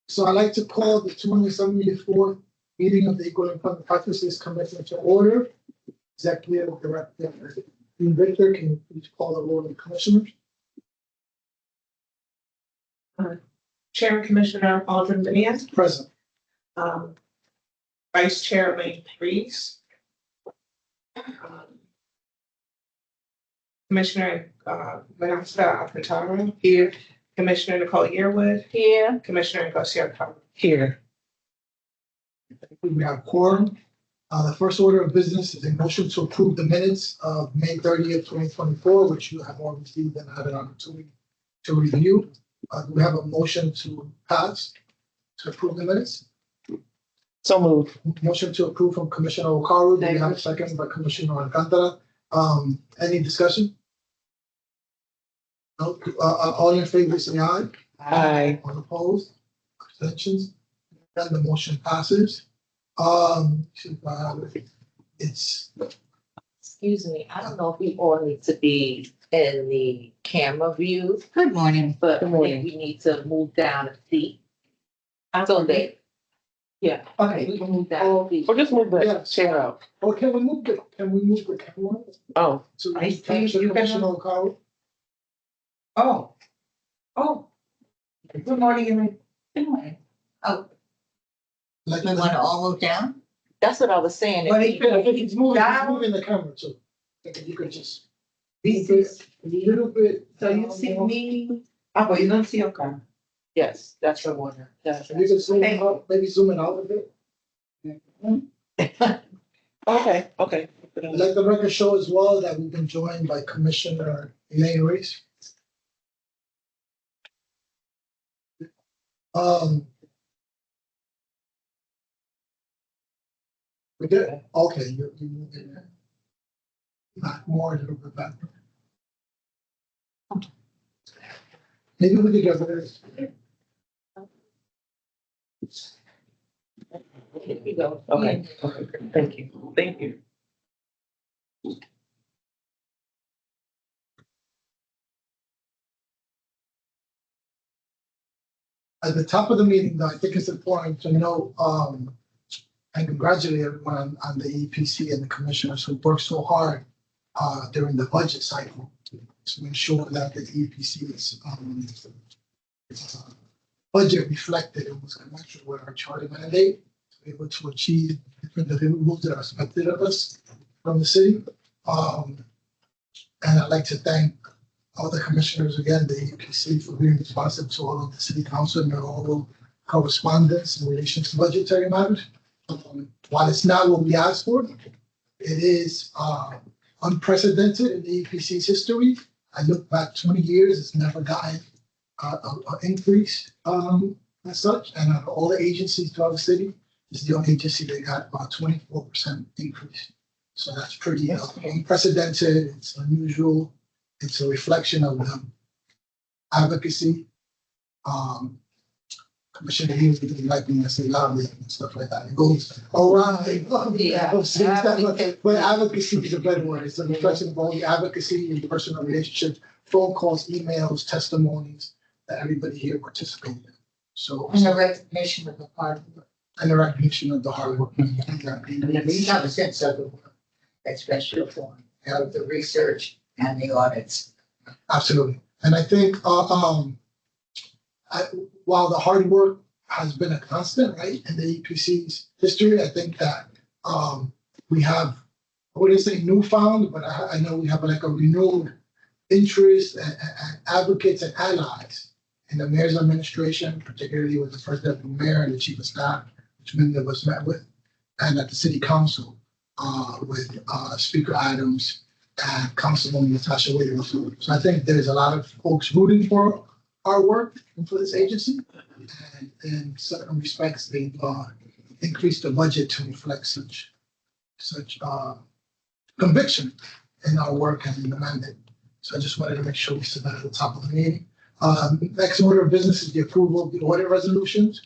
So I'd like to call the 274th meeting of the Equal Employment Practices Commission to order. Executive Director Dean Victor, can you please call the roll of the commissioners? Chairman Commissioner Aldrin Benitez, Present. Vice Chair Lane Reeves. Commissioner Vanessa Alcantara. Here. Commissioner Nicole Yearwood. Here. Commissioner Ngozi here. We have quorum. The first order of business is a motion to approve the minutes of May 30th, 2024, which you have all received and had an opportunity to review. Do we have a motion to pass to approve the minutes? So moved. Motion to approve from Commissioner Okaru. Do we have a second by Commissioner Alcantara? Any discussion? No. All in favor, say aye. Aye. All opposed? Abstentions? Then the motion passes. It's Excuse me, I don't know if we all need to be in the camera view. Good morning. But Good morning. we need to move down a seat. So that, yeah, okay, we can move down a seat. Or just move the Yes. chair out. or can we move the camera Oh, to I see. capture You can- Commissioner Okaru? Oh. Good morning, everyone. Like, We want to all move down? That's what I was saying. Well, If he we- could- he's down. moving the camera too. You could just This is, a little bit. so you see me, oh, you don't see, okay. Yes, that's the one. That's You can zoom out, maybe zoom it out a bit. okay. Let the record show as well that we've been joined by Commissioner Elaine Reese. We good? Okay, you moved it there. Back more, a little bit back. Maybe we could get rid of this. Here we go. Okay, thank you. At the top of the meeting, though, I think it's important to note, and congratulate everyone on the EEPC and the commissioners who worked so hard during the budget cycle to ensure that the EEPC's budget reflected it was commensurate with our charter mandate, to be able to achieve different deliverables that are expected of us from the city. And I'd like to thank all the commissioners again, the EEPC, for being responsive to all of the city council and all the correspondence in relation to budgetary matters. While it's not what we asked for, it is unprecedented in the EPC's history. I look back 20 years, it's never gotten an increase as such. And out of all the agencies throughout the city, it's the only agency that got about 24% increase. So that's pretty unprecedented, it's unusual. It's a reflection of advocacy. Commissioner Hughes didn't like when I say lobbying and stuff like that. It goes around. Yeah. But advocacy is a better word. It's a reflection of all the advocacy and personal relationships, phone calls, emails, testimonies that everybody here participated in. So, And a recognition of the hard work. and the recognition of the hard work. And we have a sense of the work, especially for of the research and the audits. Absolutely. And I think, while the hard work has been a constant, right, in the EPC's history, I think that we have, I wouldn't say newfound, but I know we have like a renewed interest and advocates and allies in the mayor's administration, particularly with the first deputy mayor and the chief of staff, which many of us met with, and at the city council with Speaker Adams and Councilwoman Natasha Williams. So I think there's a lot of folks rooting for our work and for this agency. And in certain respects, they've increased the budget to reflect such conviction in our work and in the mandate. So I just wanted to make sure we said that at the top of the meeting. Next order of business is the approval of the audit resolutions,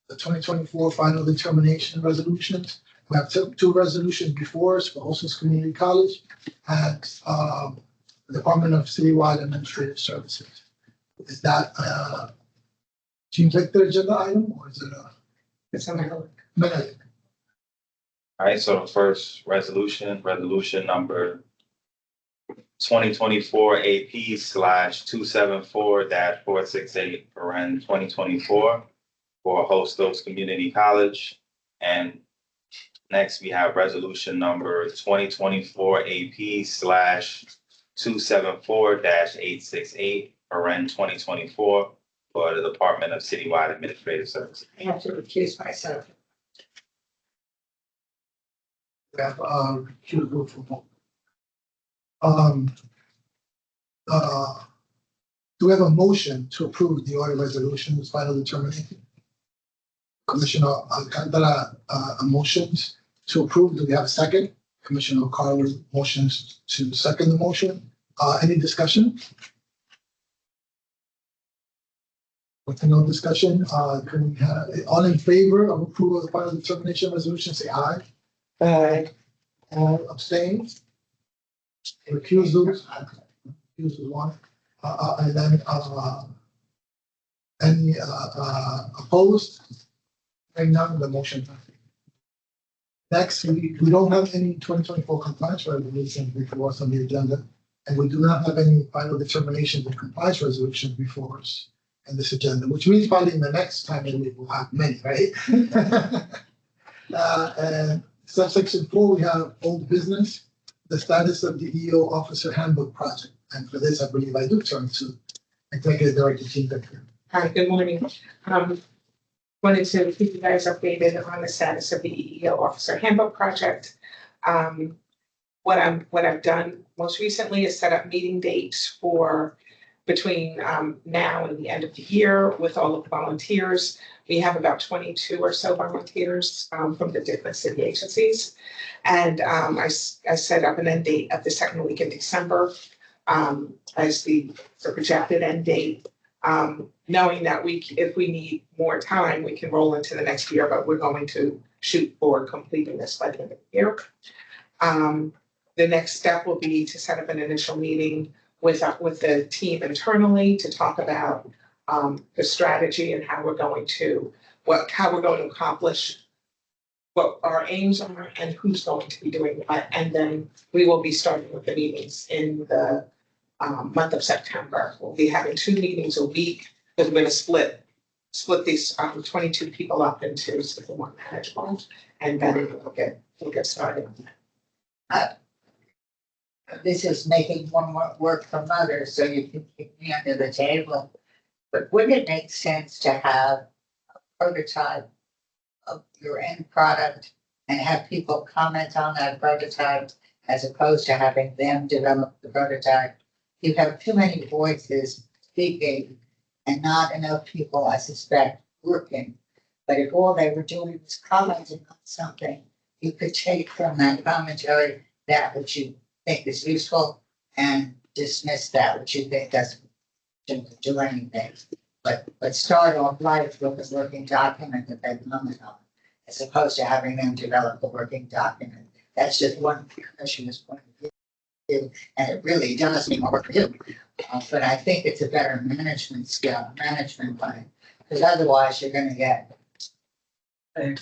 the 2024 final determination resolutions. We have two resolutions before us for Olson's Community College and the Department of Citywide Administrative Services. Is that Seems like the agenda item, or is it a It's a matter. minute? All right, so the first resolution number 2024 AP/274-468, 2024 for Host Oaks Community College. And next we have resolution number 2024 AP/274-868, 2024 for the Department of Citywide Administrative Services. I have to recuse myself. We have, recusal for both. Do we have a motion to approve the order resolution's final determination? Commissioner Alcantara, motions to approve. Do we have a second? Commissioner Carter motions to second the motion. Any discussion? With no discussion, can we have, all in favor of approval of the final determination resolution, say aye. Aye. All abstain? Recusals? Recusal one. And then, any, opposed? Hearing none, the motion passes. Next, we don't have any 2024 compliance resolutions before us on the agenda, and we do not have any final determination of compliance resolutions before us in this agenda, which means probably in the next time we will have many, right? And subsection 4, we have old business, the status of the EO Officer Handbook Project. And for this, I believe I do turn to Executive Director Jean Victor. Hi, good morning. Wanted to keep you guys updated on the status of the EEO Officer Handbook Project. What I've done most recently is set up meeting dates for between now and the end of the year with all of the volunteers. We have about 22 or so volunteers from the different city agencies. And I set up an end date of the second week in December as the projected end date. Knowing that if we need more time, we can roll into the next year, but we're going to shoot for completing this by the end of the year. The next step will be to set up an initial meeting with the team internally to talk about the strategy and how we're going to accomplish what our aims are and who's going to be doing what. And then we will be starting with the meetings in the month of September. We'll be having 2 meetings a week, because we're going to split these 22 people up into more manageable, and then we'll get started. This is making more work for mothers, so you can keep me under the table. But wouldn't it make sense to have a prototype of your end product and have people comment on that prototype as opposed to having them develop the prototype? You have too many voices speaking and not enough people, I suspect, working. But if all they were doing was commenting on something, you could take from that commentary that which you think is useful and dismiss that which you think doesn't do anything. But start off life with a working document that they comment on, as opposed to having them develop a working document. That's just one commissioner's point of view, and it really does mean more work for you. But I think it's a better management plan, because otherwise you're going to get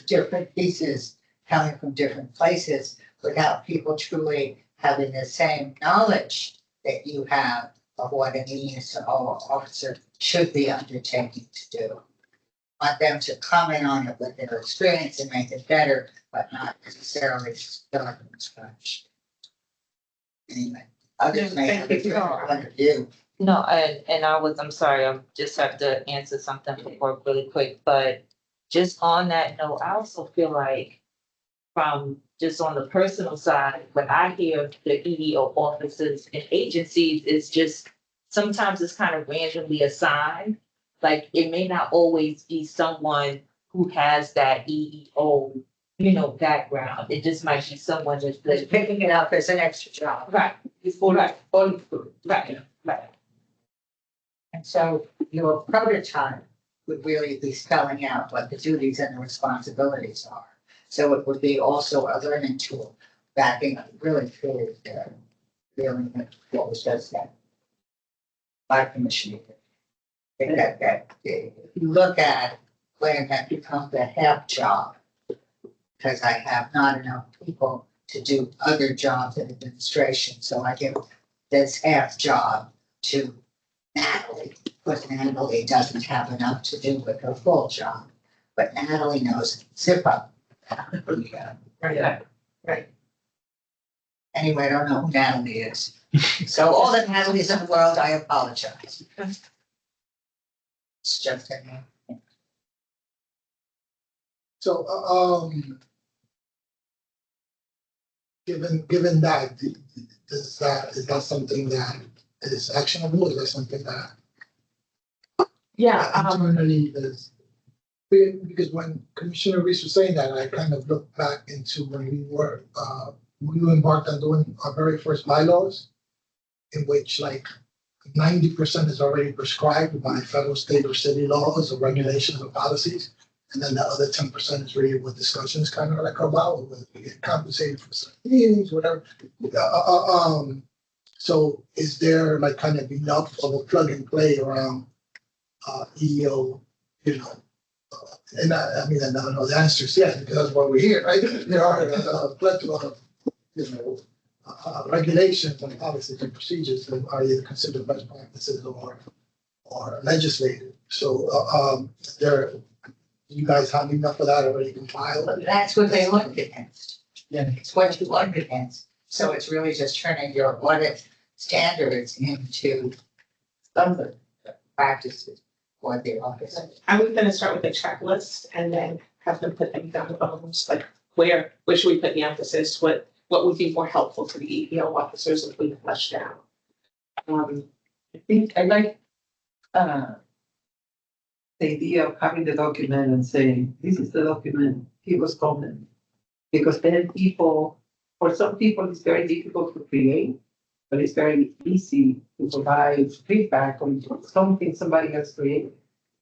different pieces coming from different places without people truly having the same knowledge that you have of what an ESO officer should be undertaking to do. Want them to comment on it with their experience and make it better, but not necessarily start from scratch. Anyway, others may have a different point of view. No, and I'm sorry, I just have to answer something before really quick, but just on that note, I also feel like from just on the personal side, when I hear the EEO officers and agencies, it's just, sometimes it's kind of randomly assigned. Like, it may not always be someone who has that EEO, background. It just might be someone that's Just picking it up as an extra job. right, right. And so your prototype would really be spelling out what the duties and the responsibilities are. So it would be also a learning tool, backing up really through what was just said by Commissioner. If you look at where that becomes a half job, because I have not enough people to do other jobs in administration, so I give this half job to Natalie, but Natalie doesn't have enough to do with her full job. But Natalie knows zip up. Right, right. Anyway, I don't know who Natalie is. So all the Natalies in the world, I apologize. It's just a name. So, given that, is that something that is actionable? Is that something that Yeah, internally is? Because when Commissioner Reese was saying that, I kind of looked back into when we embarked on doing our very first bylaws, in which like 90% is already prescribed by federal, state, or city laws or regulations or policies. And then the other 10% is really what discussions kind of like about, whether we get compensated for certain meetings, whatever. So is there like kind of enough of a plug and play around EO, you know? And I mean, I don't know the answer is yes, because that's why we're here, right? There are a plethora of, you know, regulations and policies and procedures that are either considered best practices or legislated. So you guys have enough of that already compiled? But that's what they look against. Yeah. It's what you look against. So it's really just turning your audit standards into standard practices for the office. I was gonna start with a checklist and then have them put them down bones, like where should we put the emphasis? What would be more helpful to the EEO officers if we flesh down? I think I like the idea of having the document and saying, this is the document, give us comment. Because then for some people, it's very difficult to create, but it's very easy to provide feedback on something somebody else created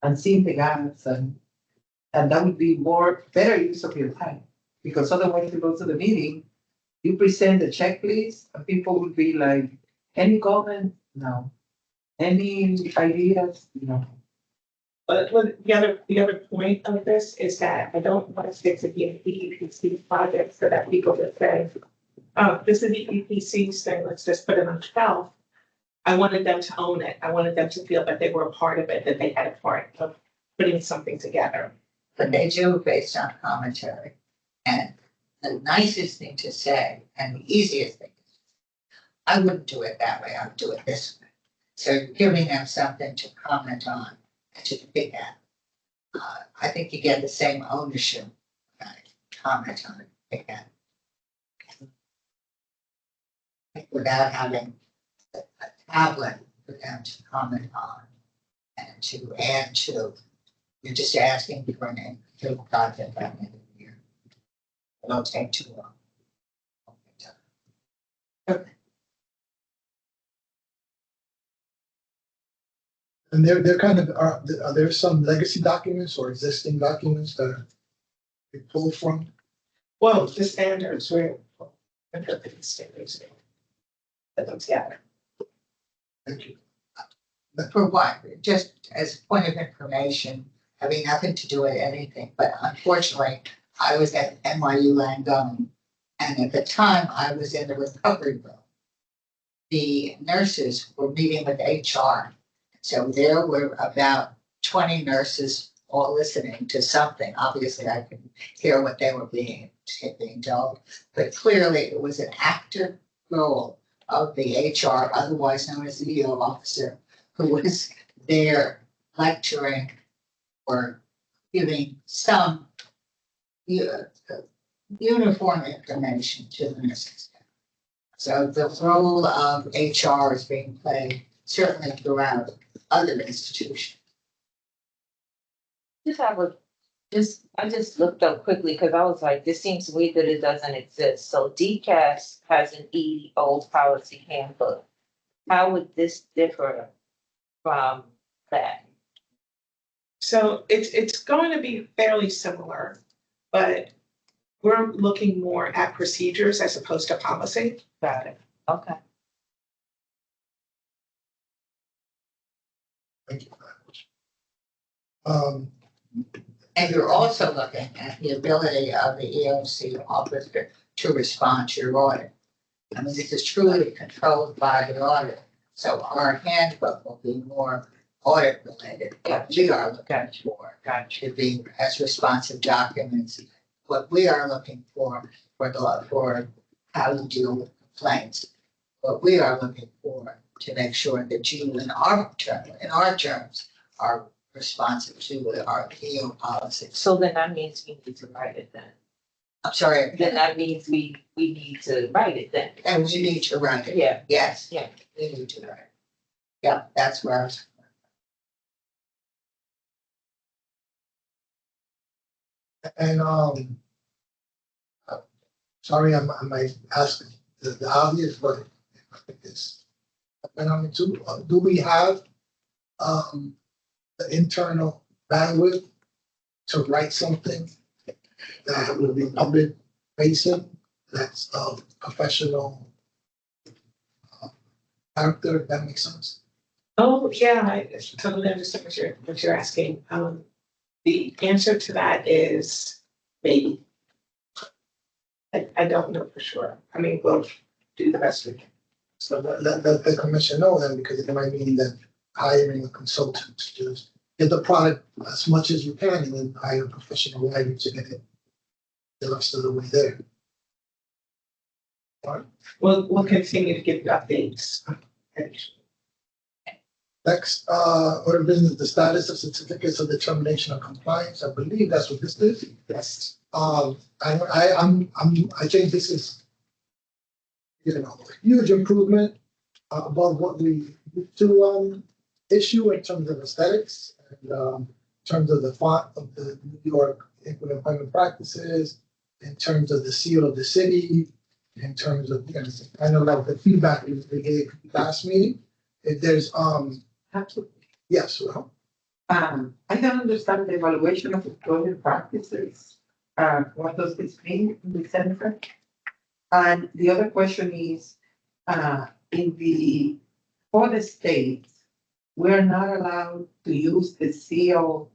and seeing the gaps and that would be better use of your time. Because otherwise you go to the meeting, you present the checklist and people would be like, any comment? No. Any ideas? No. But the other point of this is that I don't want it to be an EEPC project so that people just say, oh, this is the EEPC's thing, let's just put it on the shelf. I wanted them to own it. I wanted them to feel that they were a part of it, that they had a part of putting something together. But they do based on commentary. And the nicest thing to say and the easiest thing, I wouldn't do it that way, I'd do it this way. So giving them something to comment on and to pick at. I think you get the same ownership, comment on it, pick at. Without having a tablet for them to comment on and to add to. You're just asking for an individual project by the end of the year. It'll take too long. And there kind of are there some legacy documents or existing documents that we pull from? Well, the standards, we're the standards. Put them together. Thank you. For what? Just as a point of information, having nothing to do with anything, but unfortunately, I was at NYU Langone, and at the time I was in the recovery room. The nurses were meeting with HR. So there were about 20 nurses all listening to something. Obviously, I couldn't hear what they were being told, but clearly it was an active role of the HR, otherwise known as the EO officer, who was there lecturing or giving some uniform information to the nurses. So the role of HR is being played certainly throughout other institutions. I just looked up quickly because I was like, this seems weird that it doesn't exist. So DCAS has an EO policy handbook. How would this differ from that? So it's going to be fairly similar, but we're looking more at procedures as opposed to policy. Got it. Okay. Thank you very much. Um, And you're also looking at the ability of the EOC officer to respond to your audit. I mean, this is truly controlled by the audit, so our handbook will be more audit related. What we are looking for to be as responsive documents, what we are looking for how you deal with complaints. What we are looking for to make sure that you in our terms are responsive to our EO policies. So then that means we need to write it then. I'm sorry, Then that means we need to write it then. and we need to run it. Yeah, Yes. Yeah. We need to run it. Yeah, that's where I was. and, sorry, I might ask the obvious, but I think it's, and I mean, do we have, the internal bandwidth to write something that will be public facing, that's of professional character, if that makes sense? Oh, yeah, I totally understand what you're asking. The answer to that is maybe. I don't know for sure. I mean, we'll do the best we can. So let the commission know then, because it might mean that hiring a consultant to just get the product as much as you can and then hire a professional writer to get it the rest of the way there. We'll continue to give you updates. Next, order of business, the status of certificates of determination of compliance. I believe that's what this is. Yes. I think this is, you know, a huge improvement above what we used to issue in terms of aesthetics and in terms of the font of the New York Equal Employment Practices, in terms of the seal of the city, in terms of, you know, kind of like the feedback we gave last meeting. If there's Absolutely. yes, well, I don't understand the evaluation of employment practices. What does this mean in the center? And the other question is, for the states, we're not allowed to use the seal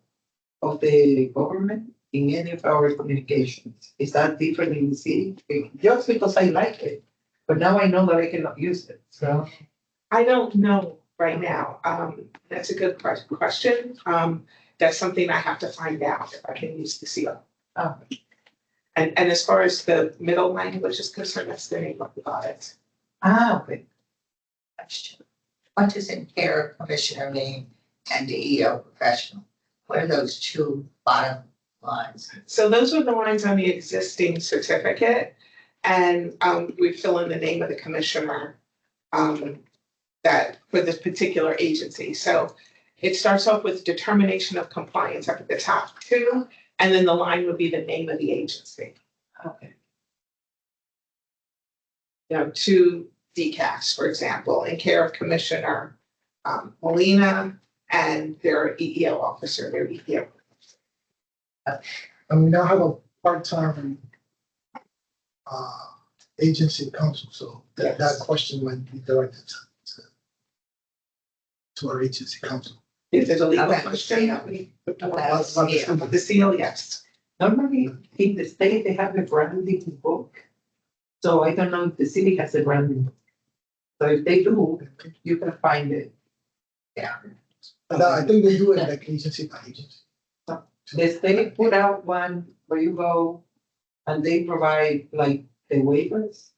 of the government in any of our communications. Is that different in the city? Just because I like it, but now I know that I cannot use it, so. I don't know right now. That's a good question. That's something I have to find out if I can use the seal. Oh. And as far as the middle language is concerned, that's the name of the audit. Okay. Question. What does in care of commissioner mean and the EO professional? What are those two bottom lines? So those are the lines on the existing certificate. And we fill in the name of the commissioner that for this particular agency. So it starts off with determination of compliance up at the top two, and then the line would be the name of the agency. Okay. You know, two DCAS, for example, in care of Commissioner Molina and their EEO officer, their EEO. and we now have a part-time agency counsel, so that question might be directed to our agency counsel. If there's a legal Okay. question, About seal. the seal, yes. Normally, in the state, they have a branding book. So I don't know if the city has a branding book. So if they do, you can find it. And I think they do it like agency by agency. The state put out one where you go and they provide like the waivers.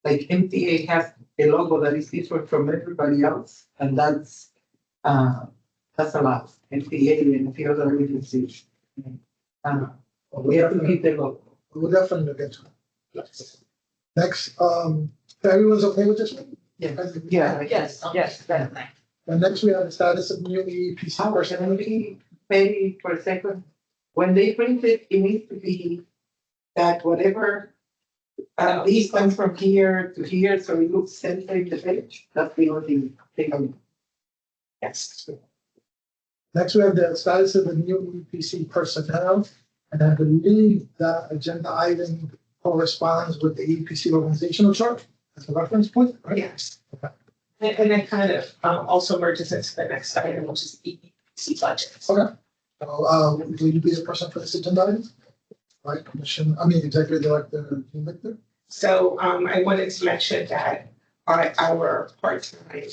Like MTA has a logo that is different from everybody else, and that's allowed, MTA and a few other agencies. We have to keep the logo. We'll definitely get to it. Next, everyone's okay with this one? Yeah. yes, definitely. And next we have the status of new EEPC Can personnel. we pay for a second? When they print it, it needs to be that whatever distance from here to here, so it looks center in the page. That's the only thing. Yes. Next, we have the status of the new EPC personnel, and I believe that agenda item corresponds with the EPC organizational chart as a reference point, right? Yes. And it kind of also merges into the next item, which is EEPC budget. Okay. Will you be the person for this agenda item? Right, Executive Director Victor? So I wanted to mention that our part-time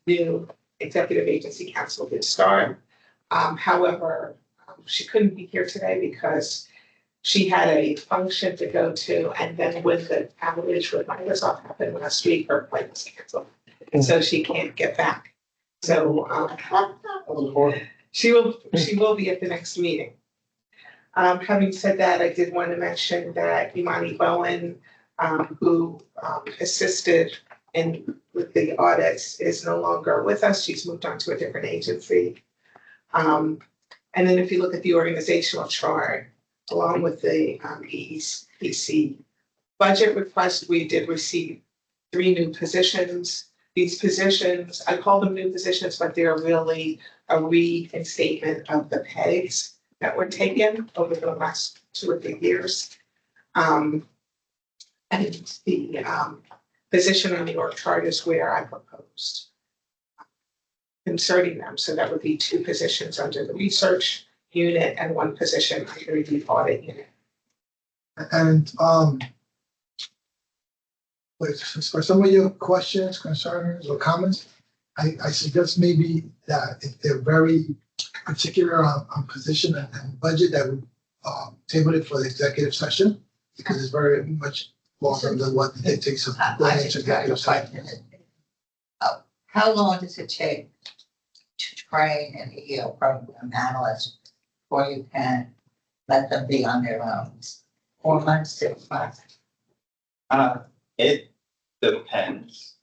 new executive agency council did start. However, she couldn't be here today because she had a function to go to, and then when the outage with Microsoft happened last week, her flight was canceled. And so she can't get back. So she will be at the next meeting. Having said that, I did want to mention that Imani Bowen, who assisted with the audits, is no longer with us. She's moved on to a different agency. And then if you look at the organizational chart, along with the EEPC budget request, we did receive 3 new positions. These positions, I call them new positions, but they're really a reinstatement of the pegs that were taken over the last 2 or 3 years. And the position on the org chart is where I proposed inserting them. So that would be 2 positions under the research unit and 1 position under the audit unit. And for some of your questions, concerns, or comments, I suggest maybe that if they're very particular on position and budget, that would table it for the executive session, because it's very much longer than what it takes to go I into just got a executive session. question. How long does it take to train an EO program analyst before you can let them be on their own? 4 months, 6 months? It depends.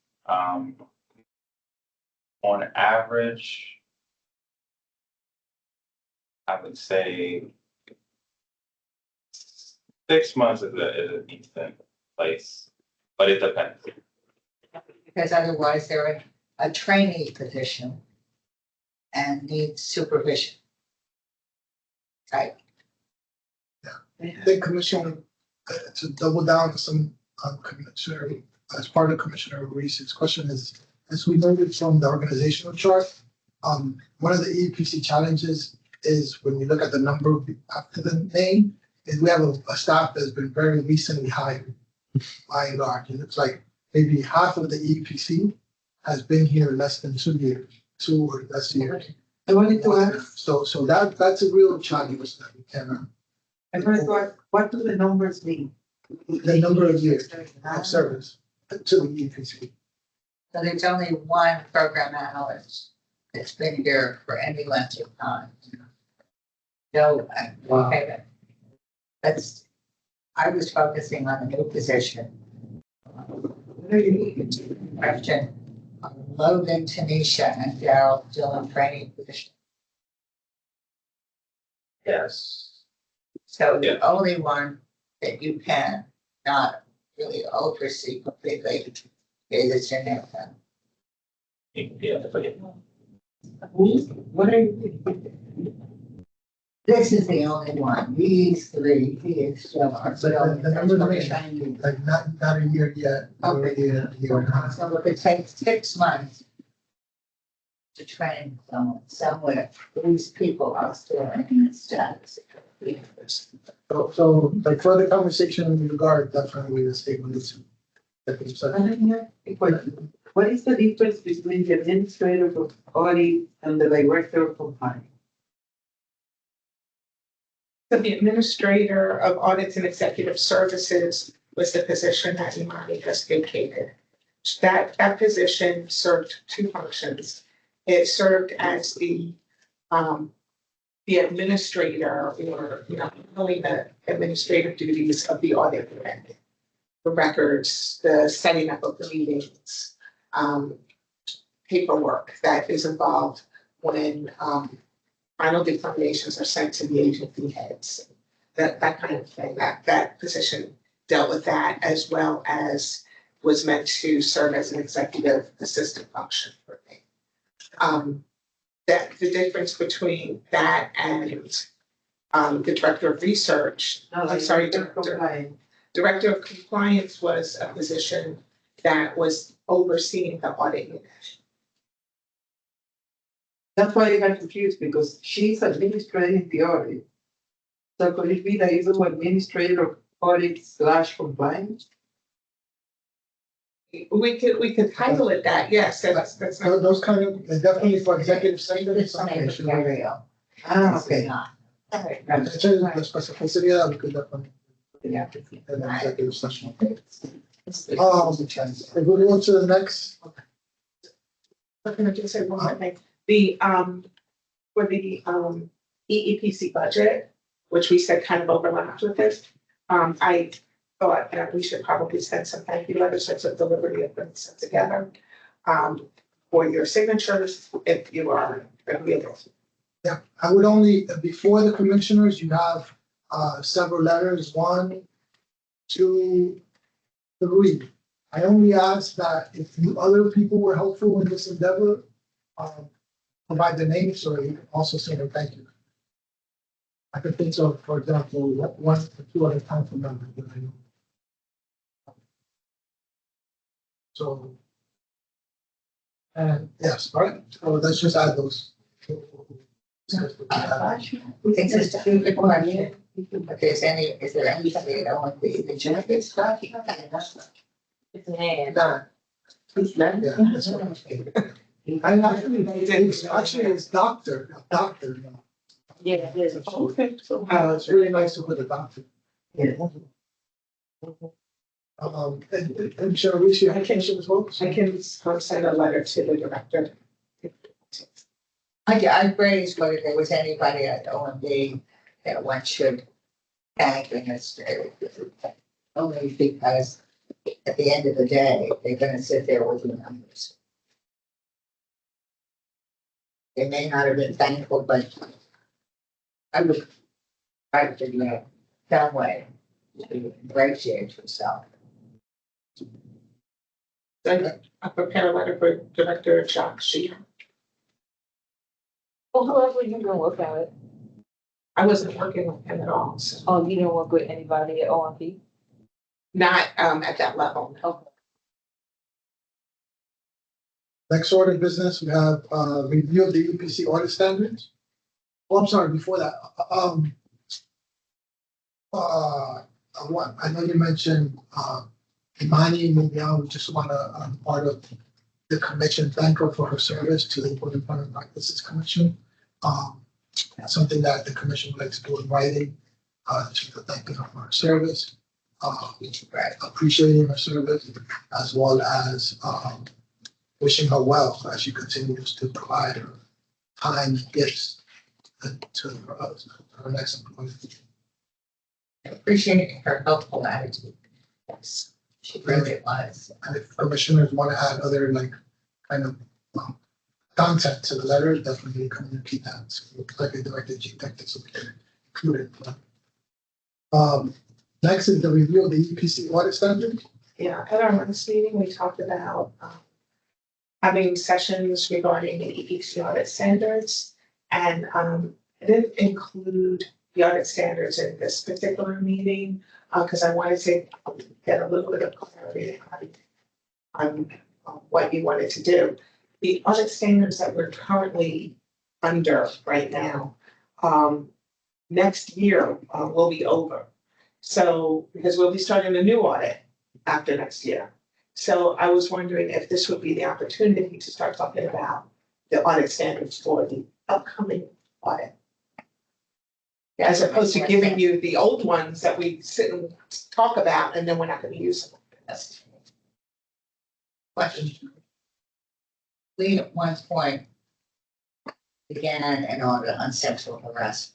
On average, I would say 6 months is a decent place, but it depends. Because otherwise they're a trainee position and needs supervision. Right? I think Commissioner, to double down on some Commissioner, as part of Commissioner Reese's question is, as we noted from the organizational chart, one of the EPC challenges is when you look at the number after the name, is we have a staff that's been very recently hired by and large. And it's like maybe half of the EPC has been here less than 2 years, 2 or less years. I wanted to ask, So that's a real challenge that we can, what do the numbers mean? the number of years of service to the EPC. So there's only 1 program analyst that's been here for any length of time. No, okay, I was focusing on the new position. Question, Logan, Tanisha, and Daryl still in training position. Yes. So Yeah. the only one that you can not really oversee completely is Janessa. Yeah, but yeah. What are you? This is the only one. These 3, he is still. But the numbers remain, like not a year yet, already a year and a half. So if it takes 6 months to train someone somewhere, these people are still in status. So like further conversation in regard, definitely the statement is. What is the difference between the administrator of audit and the director of compliance? So the administrator of audits and executive services was the position that Imani just vacated. That position served 2 functions. It served as the administrator, or handling the administrative duties of the audit unit, the records, the setting up of the meetings, paperwork that is involved when final determinations are sent to the agency heads, that kind of thing. That position dealt with that, as well as was meant to serve as an executive assistant function for me. That the difference between that and the director of research, director of compliance was a position that was overseeing the audit unit. That's why I got confused, because she's administrating the audit. So could it be that you do administrator audit / compliance? We could title it that, yes, that's not. Those kind of, definitely for executive session, It's something that not should. material. Ah, This is okay. not. That's the specificity of that, we could definitely. Yeah. In the executive session. If we go to the next, Can I just say one more thing? The, for the, EEPC budget, which we said kind of overlapped with this, I thought that we should probably send some thank you letters, such as the liberty of putting this together, for your signatures, if you are agreeable. yeah, I would only, before the commissioners, you have, several letters, 1, 2, 3. I only ask that if you other people were helpful in this endeavor, provide the names, so you can also say their thank you. I could think of, for example, 1 or 2 other council members that I know. So. And yes, all right, so let's just add those. It's a stupid question. If there's any, is there anybody that wants to be the judge? It's man. Nah, It's not. yeah, that's what I'm saying. I actually, it's doctor. Yeah, it is. Okay, so. It's really nice to put a doctor. Yeah. And shall we see application as well? I can send a letter to the director. I raised whether there was anybody at OMB that one should thank in this, only because at the end of the day, they're gonna sit there with the numbers. They may not have been thankful, but I would try to figure out some way to ingratiate yourself. I prepare a letter for Director Jacques Sheehan. Well, whoever you gonna work out with. I wasn't working with him at all, so Oh, you don't work with anybody at OMP? not at that level. Okay. Next order of business, we have, review of the EEPC audit standards. Oh, I'm sorry, before that, I know you mentioned, Imani moving on, we just wanna, part of the commission, thank her for her service to the Board of Employment Practices Commission. Something that the commission would like to do in writing, to thank her for her service. Appreciating her service, as well as, wishing her well as she continues to provide her time, gifts to her next employment. Appreciating her helpful attitude. Yes, she really was. And if commissioners want to add other kind of content to the letter, definitely communicate that. So like I directed G-Tech, so we can include it. Next is the review of the EPC audit standard. Yeah, at our last meeting, we talked about having sessions regarding the EEPC audit standards. And I didn't include the audit standards in this particular meeting, because I wanted to get a little bit of clarity on what you wanted to do. The audit standards that we're currently under right now, next year will be over. So, because we'll be starting a new audit after next year. So I was wondering if this would be the opportunity to start talking about the audit standards for the upcoming audit. As opposed to giving you the old ones that we sit and talk about and then we're not gonna use them. That's question. We at one point began an audit on sexual harassment.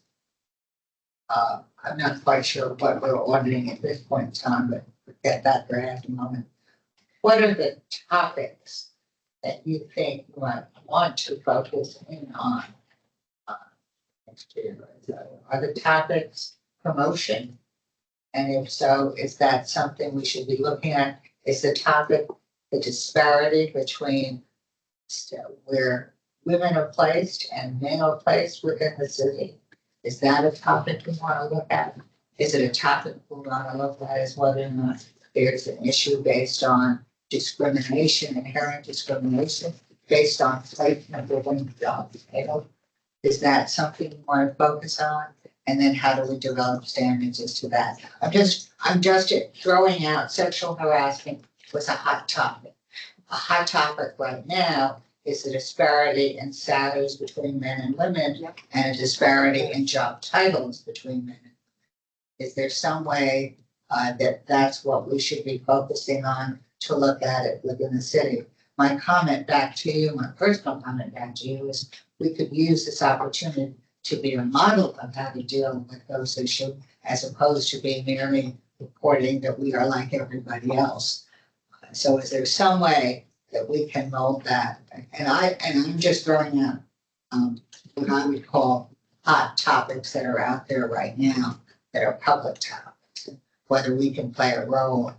I'm not quite sure what we're auditing at this point in time, but forget that for a moment. What are the topics that you think you might want to focus in on next year? Are the topics promotion? And if so, is that something we should be looking at? Is the topic the disparity between where women are placed and men are placed within the city? Is that a topic we want to look at? Is it a topic we want to look at as whether or not there's an issue based on discrimination, inherent discrimination based on placement within the job title. Is that something you want to focus on? And then how do we develop standards as to that? I'm just throwing out sexual harassment was a hot topic. A hot topic right now is the disparity in salaries between men and women and a disparity in job titles between men and women. Is there some way that's what we should be focusing on to look at it within the city? My comment back to you, my personal comment back to you is we could use this opportunity to be a model of how to deal with those issues as opposed to being merely reporting that we are like everybody else. So is there some way that we can mold that? And I'm just throwing out what I would call hot topics that are out there right now that are public topics, whether we can play a role.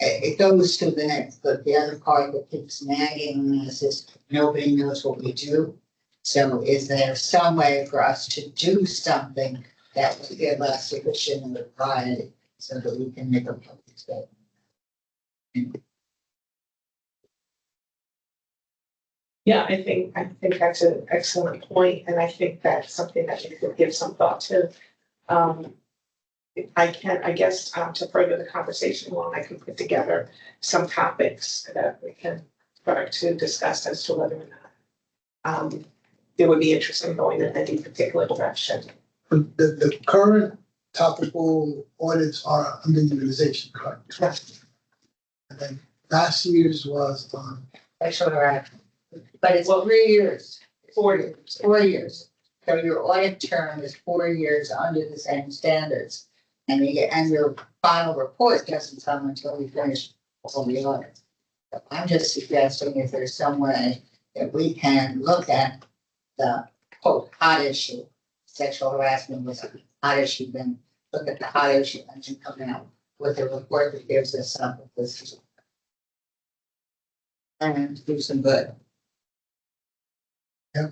It goes to the next, but the other part that keeps nagging on us is nobody knows what we do. So is there some way for us to do something that would give us sufficient notoriety so that we can make a public statement? Yeah, I think that's an excellent point, and I think that's something that we could give some thought to. I guess, to further the conversation along, I can put together some topics that we can start to discuss as to whether or not it would be interesting going in any particular direction. The current topical audits are underutilization, correct? Yes. And then last year's was Sexual harassment. But it's 3 years. 4 years. 4 years. So your audit term is 4 years under the same standards. And your final report doesn't come until we finish all the audits. So I'm just suggesting if there's some way that we can look at the quote hot issue, sexual harassment was a hot issue, then look at the hot issue and then come out with a report that gives us some of this and do some good. yeah.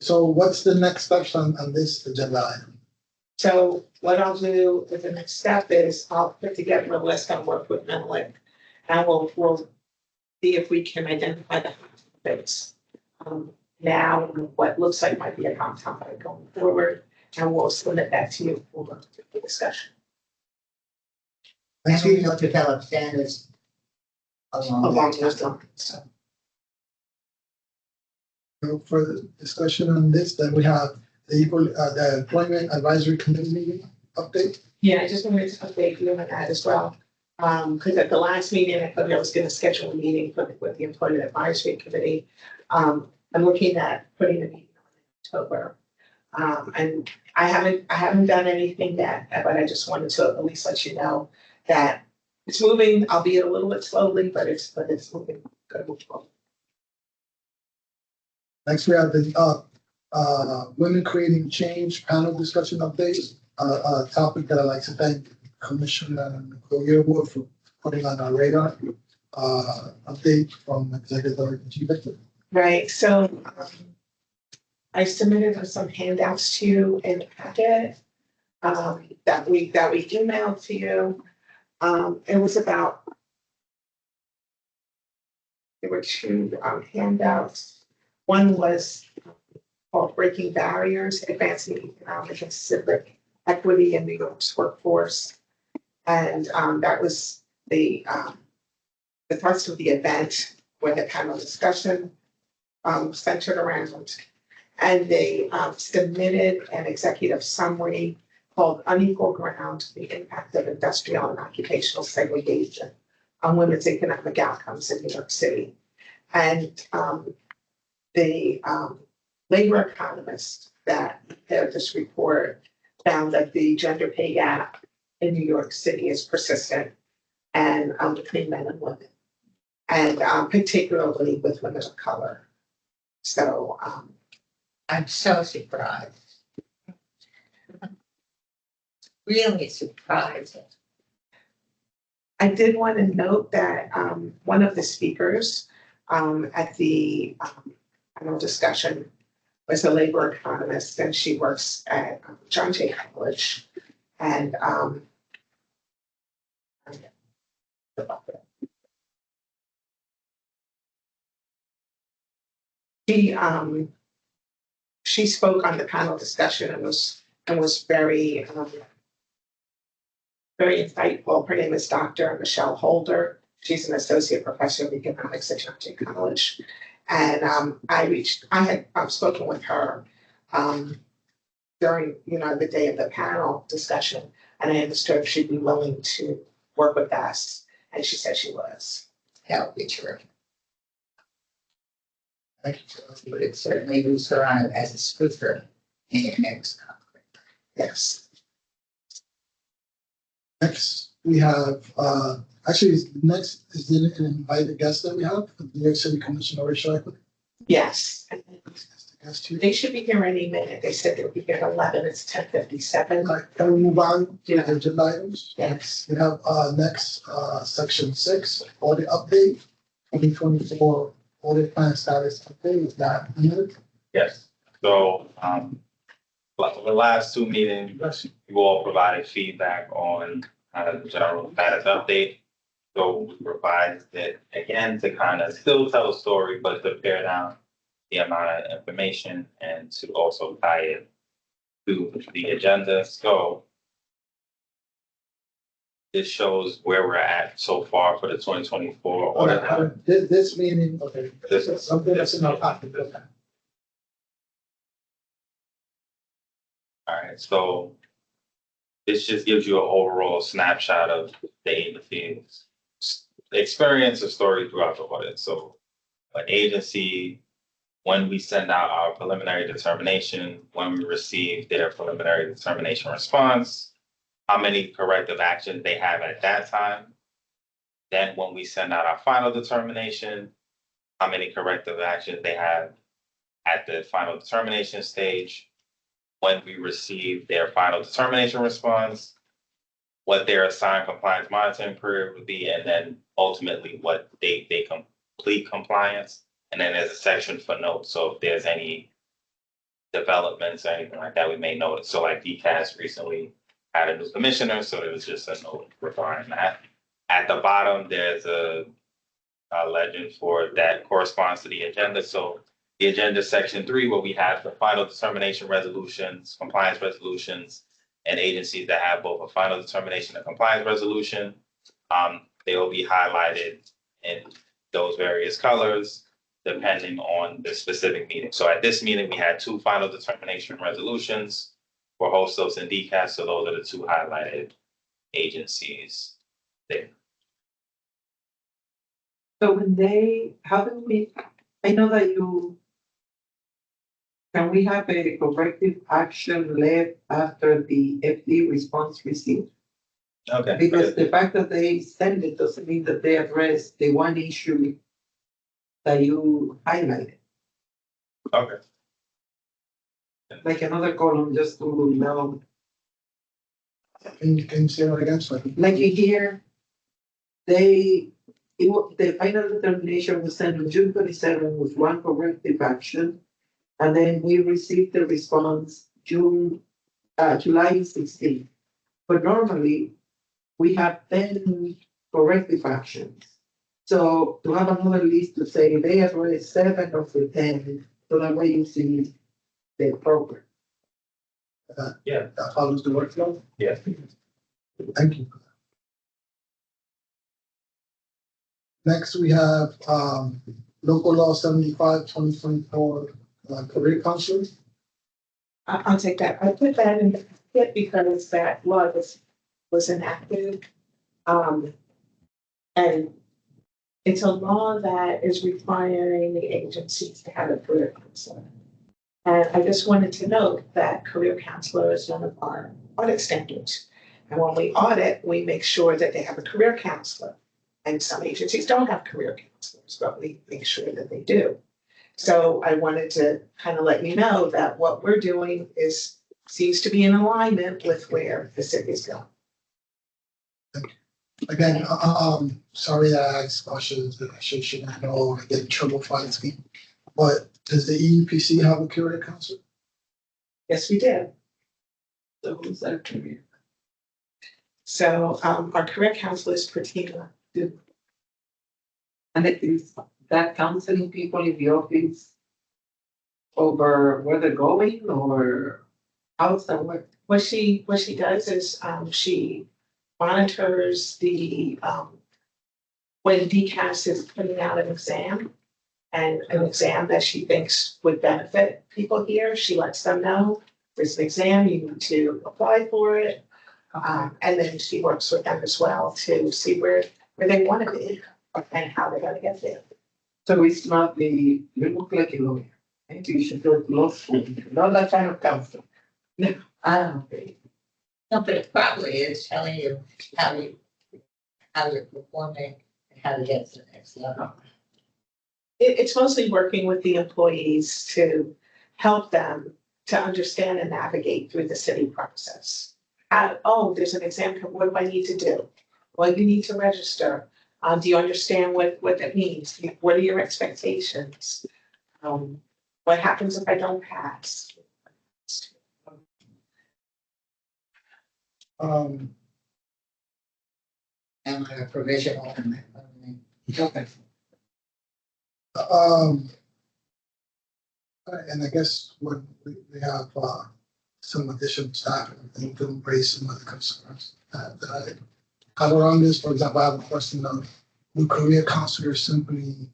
So what's the next steps on this agenda item? So what I'll do as the next step is I'll put together a list. I'll work with Menlik, and we'll see if we can identify the hot topics now, what looks like might be a hot topic going forward, and we'll send it back to you for the discussion. And Next we week, will develop standards Along those lines. no further discussion on this. Then we have the Employment Advisory Committee meeting update. Yeah, I just wanted to update you on that as well. Because at the last meeting, I thought I was gonna schedule a meeting with the Employment Advisory Committee. I'm looking at putting a meeting on in October. And I haven't done anything yet, but I just wanted to at least let you know that it's moving, albeit a little bit slowly, but it's moving good. Next, we have the Women Creating Change panel discussion update. A topic that I'd like to thank Commissioner Nicole Yearwood for putting on our radar. Update from Executive Director Chief Victor. Right, so I submitted some handouts to you in the packet that we emailed to you. It was about, there were two handouts. One was called Breaking Barriers, Advancing Economic and Civic Equity in New York's Workforce. And that was the thrust of the event, where the panel discussion centered around. And they submitted an executive summary called Unequal Ground, the Impact of Industrial and Occupational Segregation on Women's Economic Outcomes in New York City. And the labor economist that prepared this report found that the gender pay gap in New York City is persistent and between men and women, and particularly with women of color. So I'm so surprised. Really surprised. I did want to note that one of the speakers at the panel discussion was a labor economist, and she works at John Jay College. And She, she spoke on the panel discussion and was very, very insightful. Her name is Dr. Michelle Holder. She's an associate professor of economics at Johnson College. And I've spoken with her during, the day of the panel discussion, and I understood if she'd be willing to work with us, and she said she was. That would be terrific. Thank you. But it certainly moves her on as a speaker in your next conference. Yes. Next, we have, actually, next is the invited guest that we have, the New York City Commissioner Racial Equity. Yes. Guest here. They should be here any minute. They said they'll be here at 11. It's 10:57. Can we move on to Yeah. the agenda items? Yes. We have, next, section 6, audit update, 2024 audit plan status update. Is that needed? Yes, so, like the last two meetings, you all provided feedback on the general status update. So we revised it again to kind of still tell a story, but to pare down the amount of information and to also tie it to the agenda. So this shows where we're at so far for the 2024 audit. This meeting, okay, This is- something that's in our pocket. All right, so this just gives you an overall snapshot of the agency's experience or story throughout the audit. So an agency, when we send out our preliminary determination, when we receive their preliminary determination response, how many corrective actions they have at that time. Then when we send out our final determination, how many corrective actions they have at the final determination stage. When we receive their final determination response, what their assigned compliance monitoring period would be, and then ultimately what date they complete compliance. And then there's a section for notes. So if there's any developments or anything like that, we may notice. So like DCAS recently had a new commissioner, so there was just a note regarding that. At the bottom, there's a legend for that corresponds to the agenda. So the agenda section 3, where we have the final determination resolutions, compliance resolutions, and agencies that have both a final determination and compliance resolution. They will be highlighted in those various colors depending on the specific meeting. So at this meeting, we had 2 final determination resolutions for Hostos and DCAS. So those are the 2 highlighted agencies there. So how do we, I know that can we have a corrective action left after the FD response received? Okay. Because the fact that they send it doesn't mean that they address the one issue that you highlighted, Okay. like another column just to know. Can you say that again? So I can- Like in here, the final determination was sent on June 27 with 1 corrective action. And then we received the response July 16. But normally, we have 10 corrective actions. So to have another list to say they addressed 7 of the 10, so that way you see the program. Yeah. That follows the workflow. Yeah. Thank you. Next, we have, local law 75, 2024, career counselor. I'll take that. I put that in the packet because that law was enacted. And it's a law that is requiring the agencies to have a career counselor. And I just wanted to note that career counselor is one of our audit standards. And when we audit, we make sure that they have a career counselor. And some agencies don't have career counselors, but we make sure that they do. So I wanted to kind of let you know that what we're doing seems to be in alignment with where the city is going. Again, sorry that I asked questions that I should know, I get in trouble fighting. But does the EEPC have a career counselor? Yes, we did. So who's that career? So our career counselor is Pratima. And it is that counseling people in the office over where they're going or how's that work? What she does is, she monitors the, when DCAS is putting out an exam and an exam that she thinks would benefit people here, she lets them know there's an exam, you need to apply for it. And then she works with them as well to see where they want to be and how they're gonna get there. So it's not the, you look like a lawyer. Maybe you should go to law school, not that kind of counsel. I don't agree. No, but it probably is telling you how you're performing and how to get to the next level. It's mostly working with the employees to help them to understand and navigate through the city process. Oh, there's an exam, what do I need to do? Well, you need to register. Do you understand what that means? What are your expectations? What happens if I don't pass? Um, And a provisional. Okay. and I guess when we have, some additional staff and things to embrace some of the concerns that I have around this. For example, I have a question of, will career counselors simply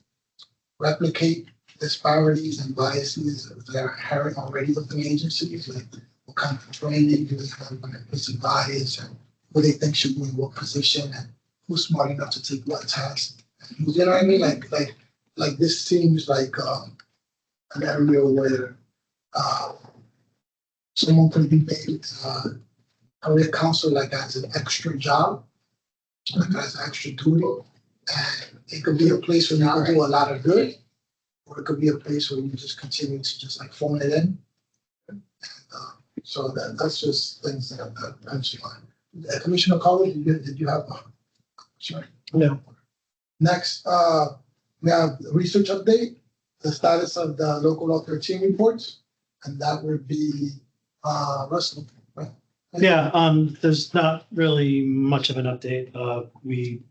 replicate disparities and biases that are inherent already within agencies? Like, what kind of training do they have when it puts a bias, and who they think should be in what position, and who's smart enough to take what test? You know what I mean? Like this seems like an area where someone could be made career counselor like as an extra job, like as an extra duty, and it could be a place where you can do a lot of good, or it could be a place where you just continue to just like phone it in. And, so that's just things that comes to mind. Commissioner Collins, did you have? Sorry. No. Next, we have the research update, the status of the local law 13 reports, and that would be Russell. Right? Yeah, there's not really much of an update. We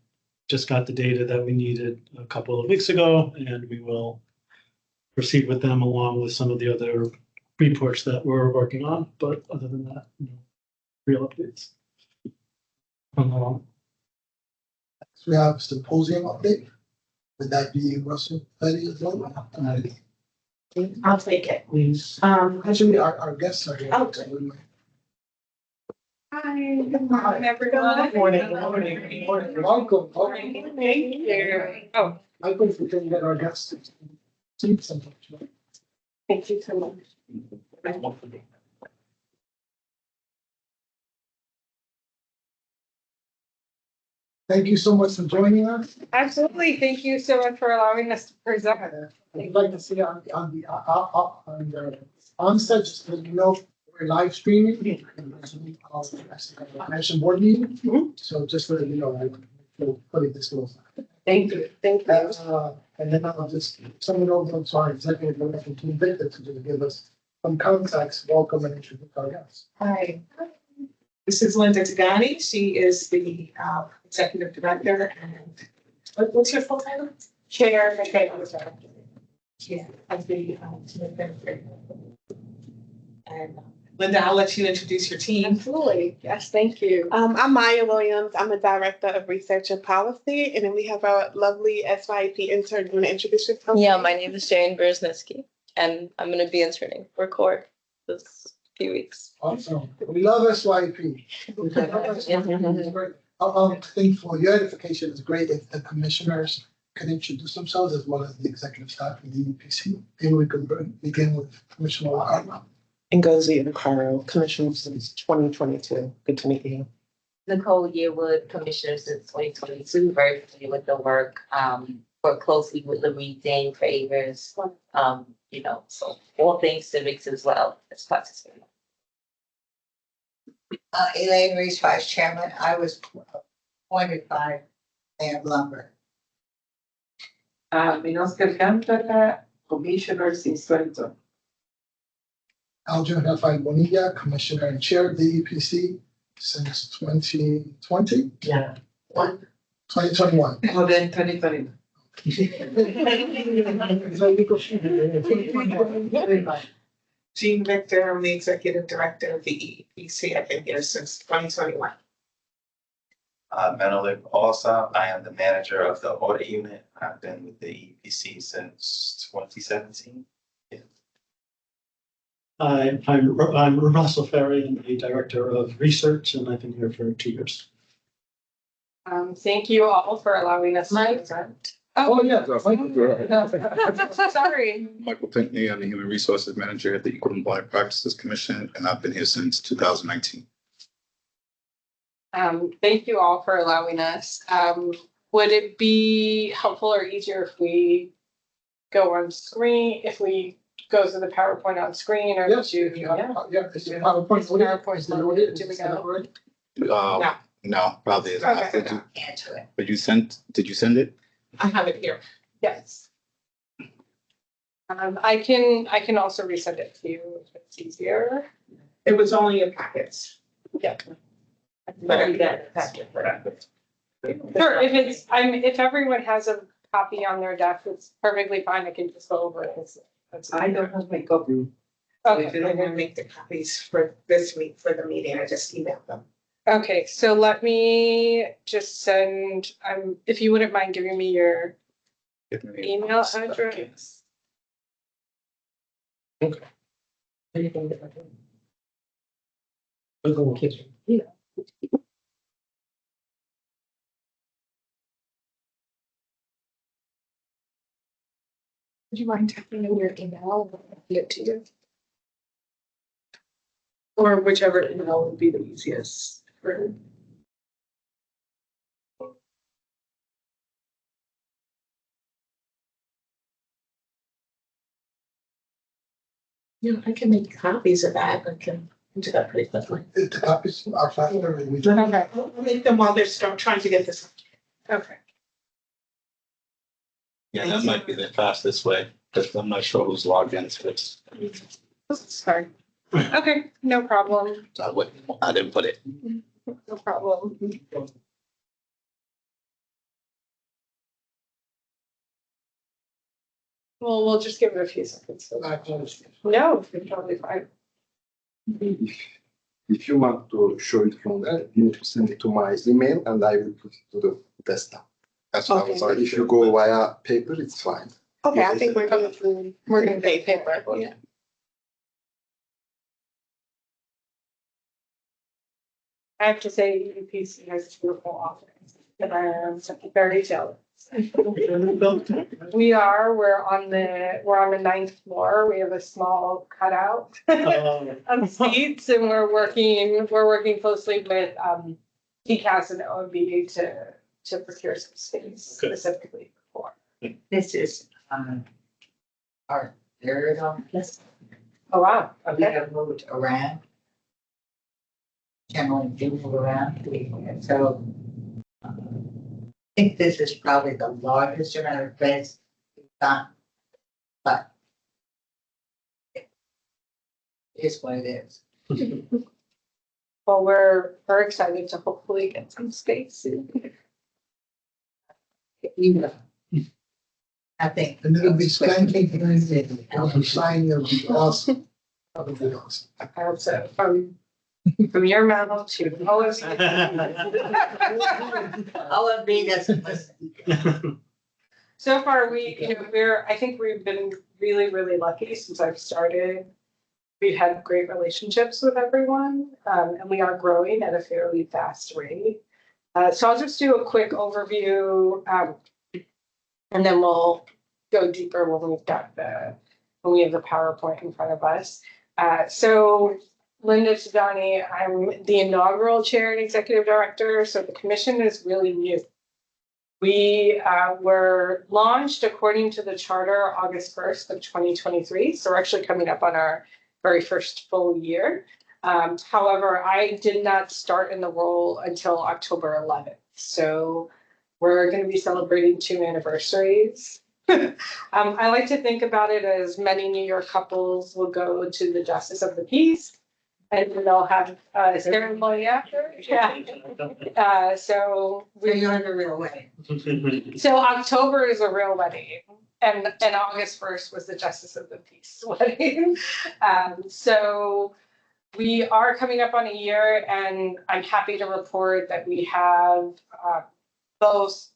just got the data that we needed a couple of weeks ago, and we will proceed with them along with some of the other reports that we're working on. But other than that, no real updates. So we have symposium update. Would that be Russell Petty as well? I'll take it. Please. Actually, our guests are here. Oh. Hi, good morning, everyone. Welcome. Thank you. Oh, I think we can get our guests to see something. thank you so much. Thank you so much for joining us. Absolutely. Thank you so much for allowing us to present. I'd like to see on the onset, just so you know, we're live streaming. National board meeting, so just so you know, I will fully disclose. Thank you. Thank you. And then I'll just sum it over to our executive director, Team Victor, to just give us some context, welcome and introduce our guests. Hi. This is Linda Tagani. She is the executive director and what's your full title? Chair. Yeah, of the administrator. And Linda, I'll let you introduce your team. Absolutely. Yes, thank you. I'm Maya Williams. I'm a director of research and policy. And then we have our lovely SYP intern. You want to introduce yourself? Yeah, my name is Jane Beresniski, and I'm going to be interning for CORE this few weeks. Awesome. We love SYP. It's great. I think for your edification, it's great if the commissioners can introduce themselves as well as the executive staff in the EEPC. Maybe we could begin with Commissioner O'Hara. Ngozi Okaro, Commissioner since 2022. Good to meet you. Nicole Yearwood, Commissioner since 2022, very familiar with the work, work closely with Louise Dane Favors, so all things civics as well as participating. Elaine Reese, Vice Chairman. I was appointed by Mayor Blumberg. Oscar Alcantara, Commissioner since 2020. Aljon Rafael Bonilla, Commissioner and Chair of the EPC since 2020. Yeah. 2021. Oh, then 2020. Jean Victor, I'm the executive director of the EEPC. I've been here since 2021. Menelik Allsop, I am the manager of the audit unit. I've been with the EPC since 2017. I'm Russell Ferry, I'm the director of research, and I've been here for 2 years. Thank you all for allowing us to present. Oh, yeah. Sorry. Michael Pinkney, I'm the Human Resources Manager at the Equal Employment Practices Commission, and I've been here since 2019. Thank you all for allowing us. Would it be helpful or easier if we go on screen, if we go to the PowerPoint on screen or Yes, do you? it's a PowerPoint. PowerPoint's loaded. Do we Is that go? right? No. No, probably is. Okay. Answer it. But did you send it? I have it here. Yes. I can also resend it to you if it's easier. It was only in packets. Yeah. But I got a packet for that. Sure, if everyone has a copy on their desk, it's perfectly fine. I can just go over it. That's I don't have my copy. Okay, I'm gonna make the copies for this week for the meeting. I just emailed them. Okay, so let me just send, if you wouldn't mind giving me your email address. Anything that I can. Would you mind typing in your email? I'll give it to you. Or whichever email would be the easiest for. Yeah, I can make copies of that. I can do that pretty quickly. The copies are faster and we. Okay, I'll make them while they're still trying to get this. okay. Yeah, that might be the fastest way, because I'm not sure who's logged into this. Sorry. Okay, no problem, I didn't put it. no problem. Well, we'll just give it a few seconds. No, it's totally fine. If you want to show it from there, you need to send it to my email and I will put it to the desktop. That's what I was Or already if you go via paper, it's fine. Okay, I think we're gonna pay paper. Yeah. I have to say, EEPC has beautiful offerings, and I am very jealous. We're on the 9th floor. We have a small cutout of seats, and we're working closely with DCAS and OMB to procure some space specifically for. This is, our third office. Oh, wow, We okay. have moved around. Generally do move around, and so. I think this is probably the largest amount of space we've done. But. It is what it is. Well, we're excited to hopefully get some space soon. I think. And it'll be spanking and I'll sign your awesome. That'll be awesome. I hope so. From your mouth to OMB. OMB doesn't listen. So far, I think we've been really, really lucky since I've started. We've had great relationships with everyone, and we are growing at a fairly fast rate. So I'll just do a quick overview, and then we'll go deeper when we have the PowerPoint in front of us. So Linda Tadani, I'm the inaugural chair and executive director, so the commission is really new. We were launched according to the charter August 1st of 2023, so we're actually coming up on our very first full year. However, I did not start in the role until October 11th, so we're going to be celebrating 2 anniversaries. I like to think about it as many New York couples will go to the Justice of the Peace. And then they'll have a ceremony after, yeah. So So we, you're in the real way. so October is a real wedding. And August 1st was the Justice of the Peace wedding. So we are coming up on a year, and I'm happy to report that we have both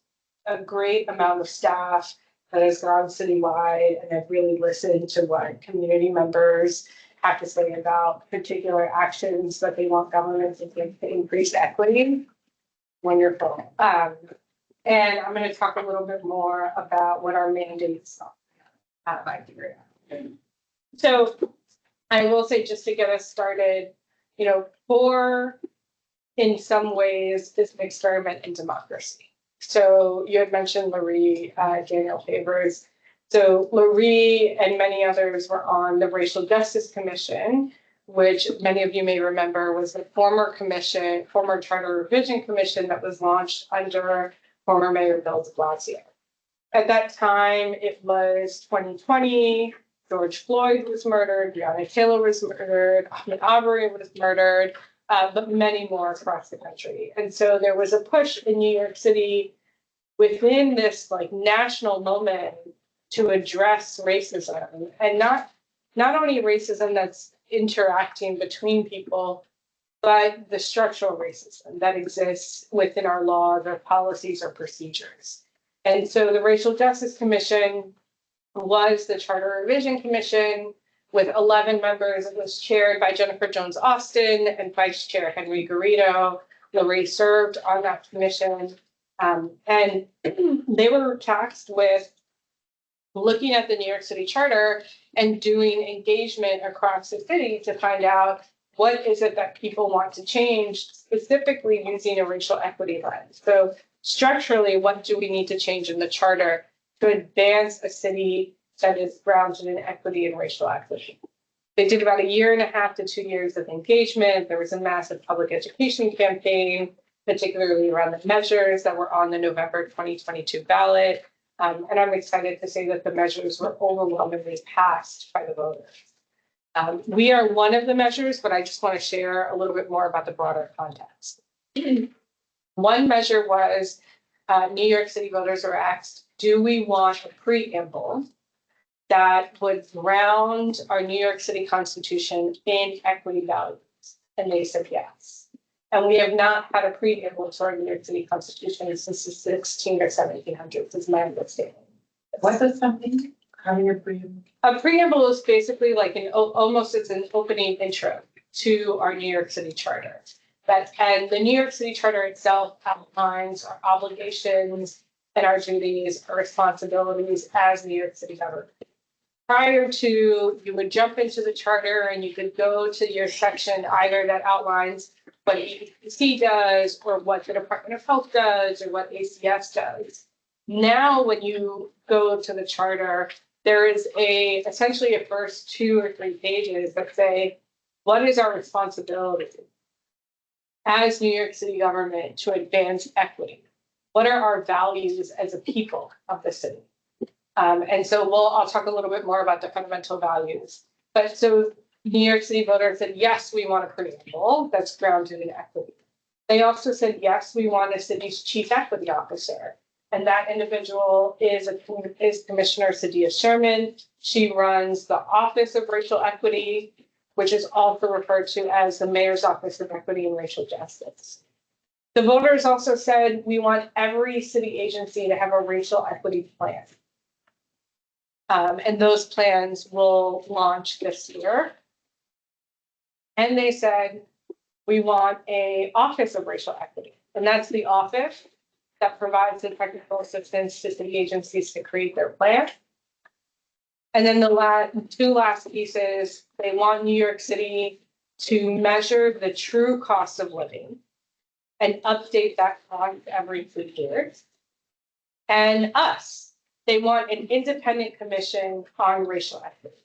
a great amount of staff that has gone citywide and have really listened to what community members have to say about particular actions that they want government to take to increase equity. Wonderful. And I'm going to talk a little bit more about what our mandates are out of Iberia. So I will say, just to get us started, you know, CORE in some ways is an experiment in democracy. So you had mentioned Laurie, Daniel Favors. So Laurie and many others were on the Racial Justice Commission, which many of you may remember was the former commission, former charter revision commission that was launched under former Mayor Bill de Blasio. At that time, it was 2020, George Floyd was murdered, Breonna Taylor was murdered, Ahmaud Arbery was murdered, but many more across the country. And so there was a push in New York City within this like national moment to address racism, and not only racism that's interacting between people, but the structural racism that exists within our laws, our policies, or procedures. And so the Racial Justice Commission was the Charter Revision Commission with 11 members. It was chaired by Jennifer Jones Austin and Vice Chair Henry Garrido. Laurie served on that commission. And they were tasked with looking at the New York City Charter and doing engagement across the city to find out what is it that people want to change, specifically using a racial equity lens. So structurally, what do we need to change in the charter to advance a city that is grounded in equity and racial equity? They did about 1.5 to 2 years of engagement. There was a massive public education campaign, particularly around the measures that were on the November 2022 ballot. And I'm excited to say that the measures were overwhelmingly passed by the voters. We are one of the measures, but I just want to share a little bit more about the broader context. One measure was New York City voters were asked, do we want a preamble that would ground our New York City Constitution in equity values? And they said yes. And we have not had a preamble to our New York City Constitution since the 1600s or 1700s, is my understanding. What does that mean? Having a preamble? A preamble is basically like almost as an opening intro to our New York City Charter. And the New York City Charter itself outlines our obligations and our duties, our responsibilities as New York City government. Prior to, you would jump into the charter and you could go to your section either that outlines what EEPC does or what the Department of Health does or what ACS does. Now, when you go to the charter, there is essentially a first 2 or 3 pages that say, what is our responsibility as New York City government to advance equity? What are our values as a people of the city? And so I'll talk a little bit more about the fundamental values. But so New York City voters said, yes, we want a preamble that's grounded in equity. They also said, yes, we want a city's chief equity officer. And that individual is Commissioner Sadia Sherman. She runs the Office of Racial Equity, which is also referred to as the Mayor's Office of Equity and Racial Justice. The voters also said, we want every city agency to have a racial equity plan. And those plans will launch this year. And they said, we want an Office of Racial Equity. And that's the office that provides the technical assistance to city agencies to create their plan. And then the 2 last pieces, they want New York City to measure the true cost of living and update that cost every 3 years. And they want an independent commission on racial equity.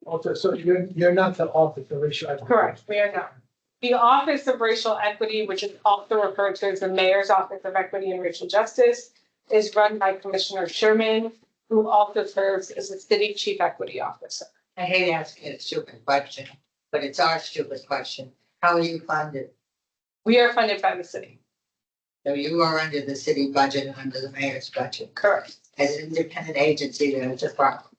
Okay, so you're not the Office of Racial Equity. Correct, we are not. The Office of Racial Equity, which is also referred to as the Mayor's Office of Equity and Racial Justice, is run by Commissioner Sherman, who also serves as the city chief equity officer. I hate asking a stupid question, but it's our stupid question. How are you funded? We are funded by the city. So you are under the city budget and under the mayor's budget. Correct. As an independent agency, there's a problem.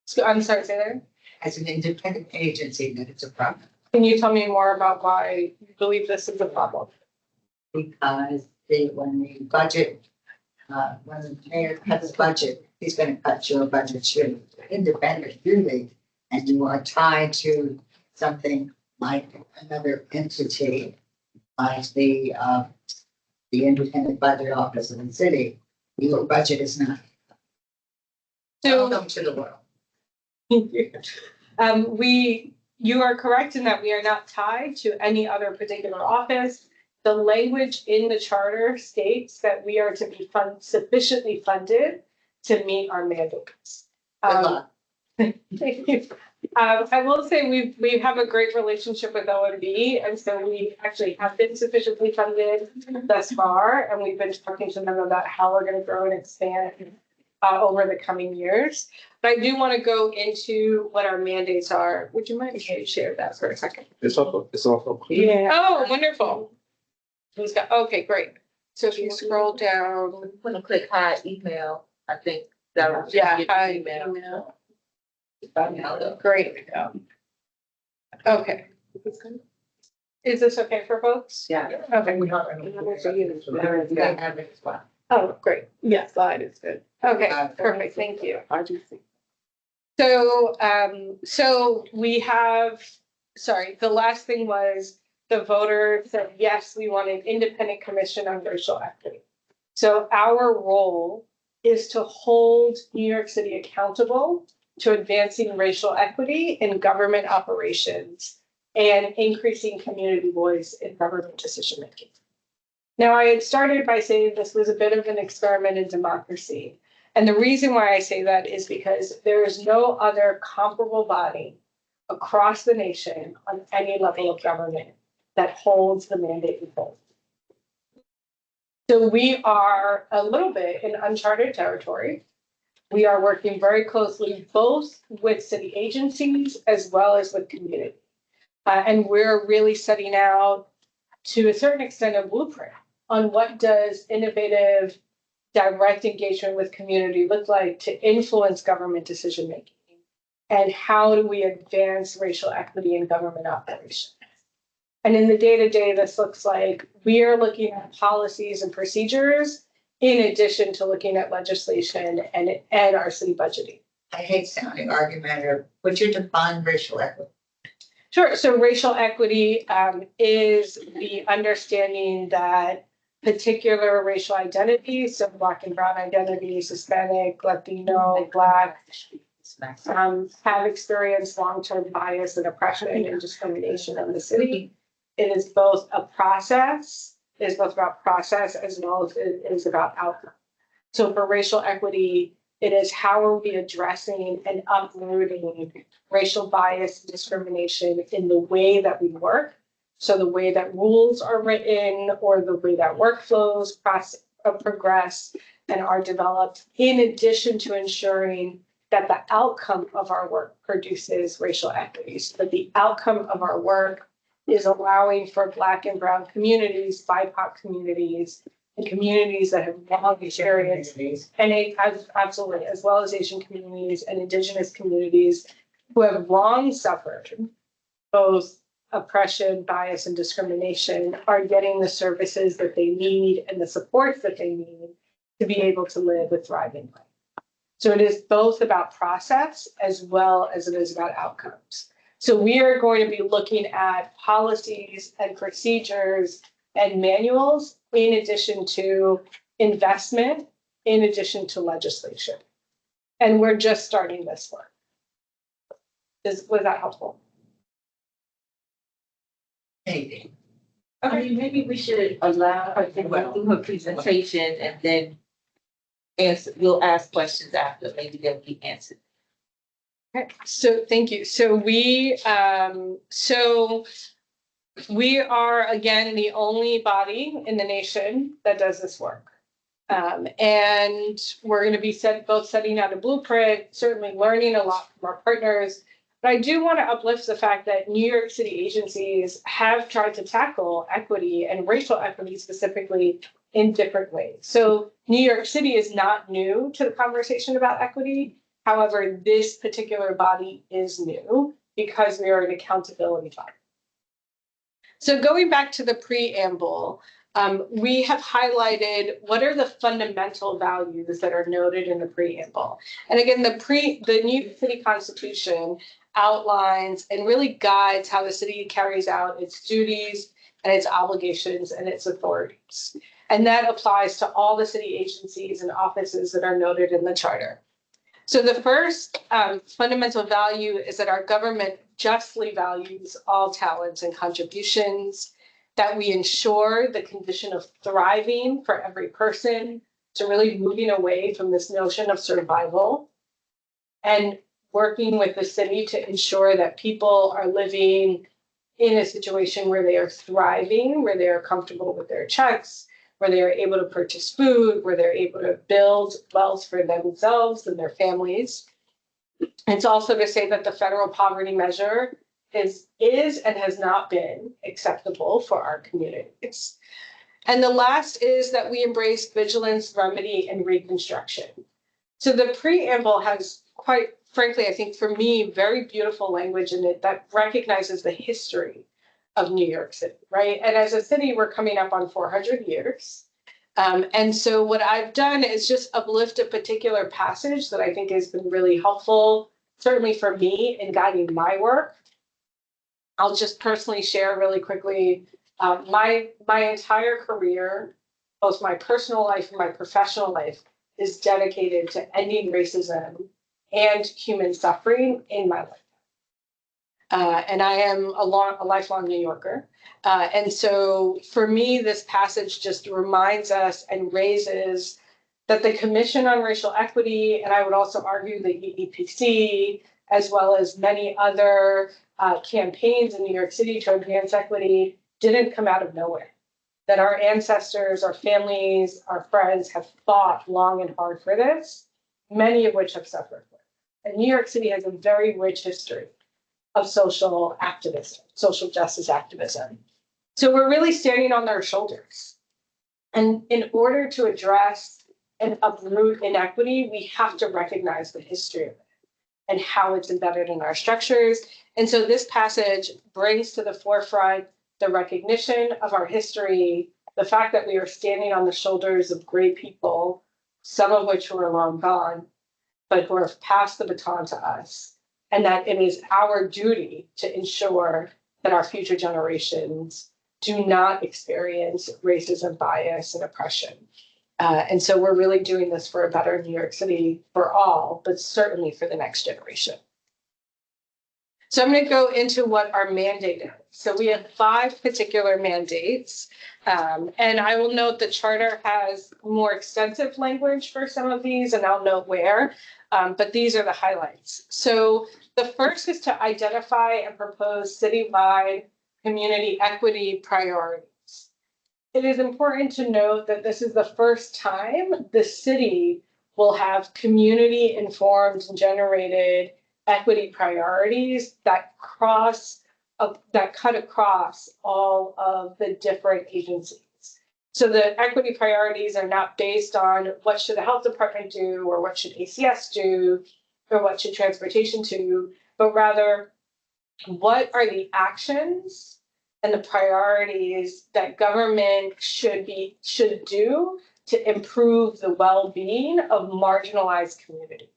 So I'm sorry, say that. As an independent agency, that it's a problem. Can you tell me more about why you believe this is a problem? Because when the budget, when the mayor cuts the budget, he's gonna cut your budget too. Independent, really, and you are tied to something like another entity, like the independent budget office in the city. Your budget is not. So Welcome to the world. you are correct in that we are not tied to any other particular office. The language in the charter states that we are to be sufficiently funded to meet our mandates. Good luck. Thank you. I will say we have a great relationship with OMB, and so we actually have been sufficiently funded thus far, and we've been talking to them about how we're going to grow and expand over the coming years. But I do want to go into what our mandates are. Would you mind if you share that for a second? It's also. Yeah. Oh, wonderful. Who's got? Okay, great. So if you scroll down, When you click hi email, I think that will. yeah, get hi, the email. email. Great. Okay. Is this okay for folks? Yeah. Okay. They have it as well. Oh, great. Yeah, slide is good. Okay, perfect. Thank you. So, so we have, sorry, the last thing was the voter said, yes, we want an independent commission on racial equity. So our role is to hold New York City accountable to advancing racial equity in government operations and increasing community voice in government decision-making. Now, I had started by saying this was a bit of an experiment in democracy. And the reason why I say that is because there is no other comparable body across the nation on any level of government that holds the mandate we hold. So we are a little bit in uncharted territory. We are working very closely both with city agencies as well as with community. And we're really setting out, to a certain extent, a blueprint on what does innovative, direct engagement with community look like to influence government decision-making? And how do we advance racial equity in government operations? And in the day-to-day, this looks like we are looking at policies and procedures in addition to looking at legislation and our city budgeting. I hate sounding argumentative. Would you define racial equity? Sure. So racial equity is the understanding that particular racial identities, so Black and Brown identities, Hispanic, Latino, Black, have experienced long-term bias and oppression and discrimination in the city. It is both a process, it is both about process as well as it is about outcome. So for racial equity, it is how are we addressing and uprooting racial bias and discrimination in the way that we work. So the way that rules are written or the way that workflows progress and are developed, in addition to ensuring that the outcome of our work produces racial equity. So that the outcome of our work is allowing for Black and Brown communities, BIPOC communities, and communities that have long experience, and absolutely, as well as Asian communities and Indigenous communities who have long suffered both oppression, bias, and discrimination, are getting the services that they need and the supports that they need to be able to live a thriving life. So it is both about process as well as it is about outcomes. So we are going to be looking at policies and procedures and manuals in addition to investment, in addition to legislation. And we're just starting this work. Was that helpful? Maybe. I mean, maybe we should allow her to go through her presentation and then we'll ask questions after, maybe they'll be answered. Okay, so thank you. So we are, again, the only body in the nation that does this work. And we're going to be both setting out a blueprint, certainly learning a lot from our partners, But I do want to uplift the fact that New York City agencies have tried to tackle equity and racial equity specifically in different ways. So New York City is not new to the conversation about equity. However, this particular body is new because we are an accountability body. So going back to the preamble, we have highlighted what are the fundamental values that are noted in the preamble. And again, the New York City Constitution outlines and really guides how the city carries out its duties and its obligations and its authorities. And that applies to all the city agencies and offices that are noted in the charter. So the first fundamental value is that our government justly values all talents and contributions, that we ensure the condition of thriving for every person, so really moving away from this notion of survival, and working with the city to ensure that people are living in a situation where they are thriving, where they are comfortable with their checks, where they are able to purchase food, where they're able to build wealth for themselves and their families. It's also to say that the federal poverty measure is and has not been acceptable for our communities. And the last is that we embrace vigilance, remedy, and reconstruction. So the preamble has, quite frankly, I think for me, very beautiful language in it that recognizes the history of New York City, right? And as a city, we're coming up on 400 years. And so what I've done is just uplift a particular passage that I think has been really helpful, certainly for me in guiding my work. I'll just personally share really quickly, my entire career, both my personal life and my professional life, is dedicated to ending racism and human suffering in my life. And I am a lifelong New Yorker. And so for me, this passage just reminds us and raises that the Commission on Racial Equity, and I would also argue the EEPC, as well as many other campaigns in New York City to advance equity, didn't come out of nowhere. That our ancestors, our families, our friends have fought long and hard for this, many of which have suffered for it. And New York City has a very rich history of social activism, social justice activism. So we're really standing on their shoulders. And in order to address and uproot inequity, we have to recognize the history of it and how it's embedded in our structures. And so this passage brings to the forefront the recognition of our history, the fact that we are standing on the shoulders of great people, some of which who are long gone, but who have passed the baton to us, and that it is our duty to ensure that our future generations do not experience racism, bias, and oppression. And so we're really doing this for a better New York City for all, but certainly for the next generation. So I'm going to go into what our mandate is. So we have 5 particular mandates. And I will note the charter has more extensive language for some of these, and I'll note where. But these are the highlights. So the first is to identify and propose citywide community equity priorities. It is important to note that this is the first time the city will have community-informed and generated equity priorities that cut across all of the different agencies. So the equity priorities are not based on what should the health department do, or what should ACS do, or what should transportation do, but rather what are the actions and the priorities that government should do to improve the well-being of marginalized communities.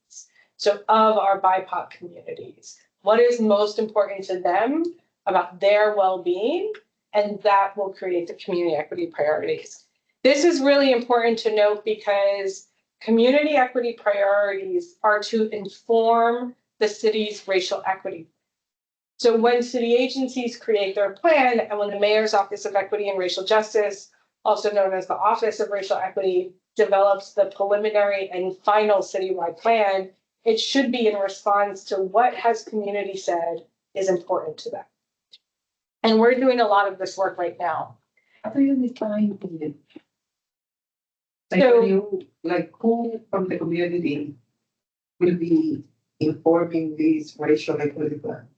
So of our BIPOC communities, what is most important to them about their well-being, and that will create the community equity priorities. This is really important to note because community equity priorities are to inform the city's racial equity. So when city agencies create their plan, and when the Mayor's Office of Equity and Racial Justice, also known as the Office of Racial Equity, develops the preliminary and final citywide plan, it should be in response to what has community said is important to them. And we're doing a lot of this work right now. How do you define it? Like, So- who from the community will be informing these racial equity plans?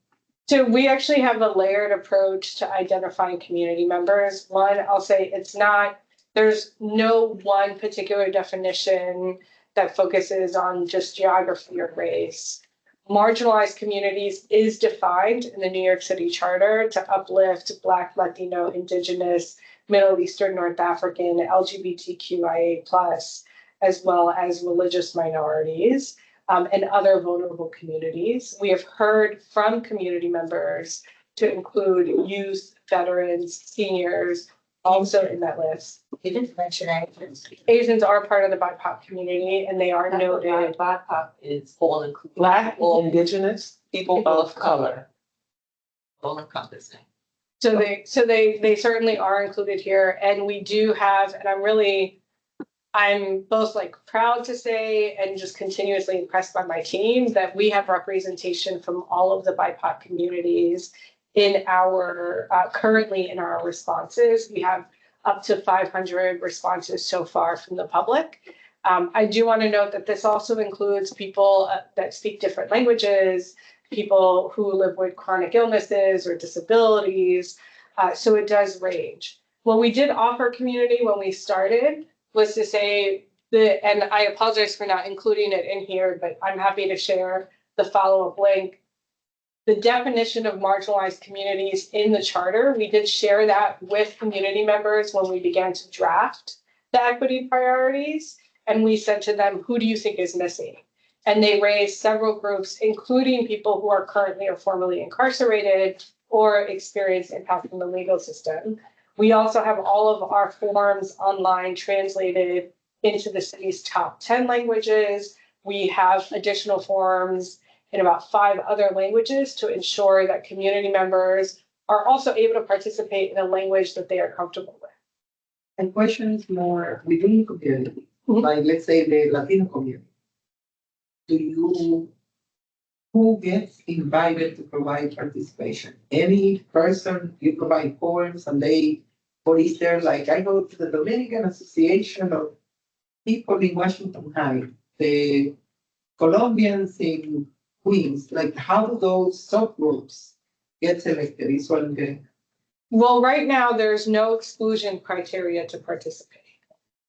So we actually have a layered approach to identifying community members. One, I'll say there's no one particular definition that focuses on just geography or race. Marginalized communities is defined in the New York City Charter to uplift Black, Latino, Indigenous, Middle Eastern, North African, LGBTQIA+, as well as religious minorities. And other vulnerable communities. We have heard from community members to include youth, veterans, seniors, also in that list. You didn't mention Asians. Asians are part of the BIPOC community and they are noted. BIPOC is all inclusive, Black, Indigenous, people of color. all encompassing. So they certainly are included here. And we do have, and I'm both like proud to say and just continuously impressed by my team that we have representation from all of the BIPOC communities in our currently in our responses. We have up to 500 responses so far from the public. I do want to note that this also includes people that speak different languages, people who live with chronic illnesses or disabilities. So it does range. What we did offer community when we started was to say and I apologize for not including it in here, but I'm happy to share the follow-up link. The definition of marginalized communities in the charter, we did share that with community members when we began to draft the equity priorities. And we said to them, who do you think is missing? And they raised several groups, including people who are currently or formerly incarcerated or experience impact from the legal system. We also have all of our forms online translated into the city's top 10 languages. We have additional forms in about 5 other languages to ensure that community members are also able to participate in a language that they are comfortable with. And questions more within the community, Mhm. like let's say the Latino community. Who gets invited to provide participation? Any person, you provide forms and or is there like, I go to the Dominican Association of People in Washington Heights, the Colombians in Queens, like how do those subgroups get selected? Is what I'm getting. Well, right now, there's no exclusion criteria to participate.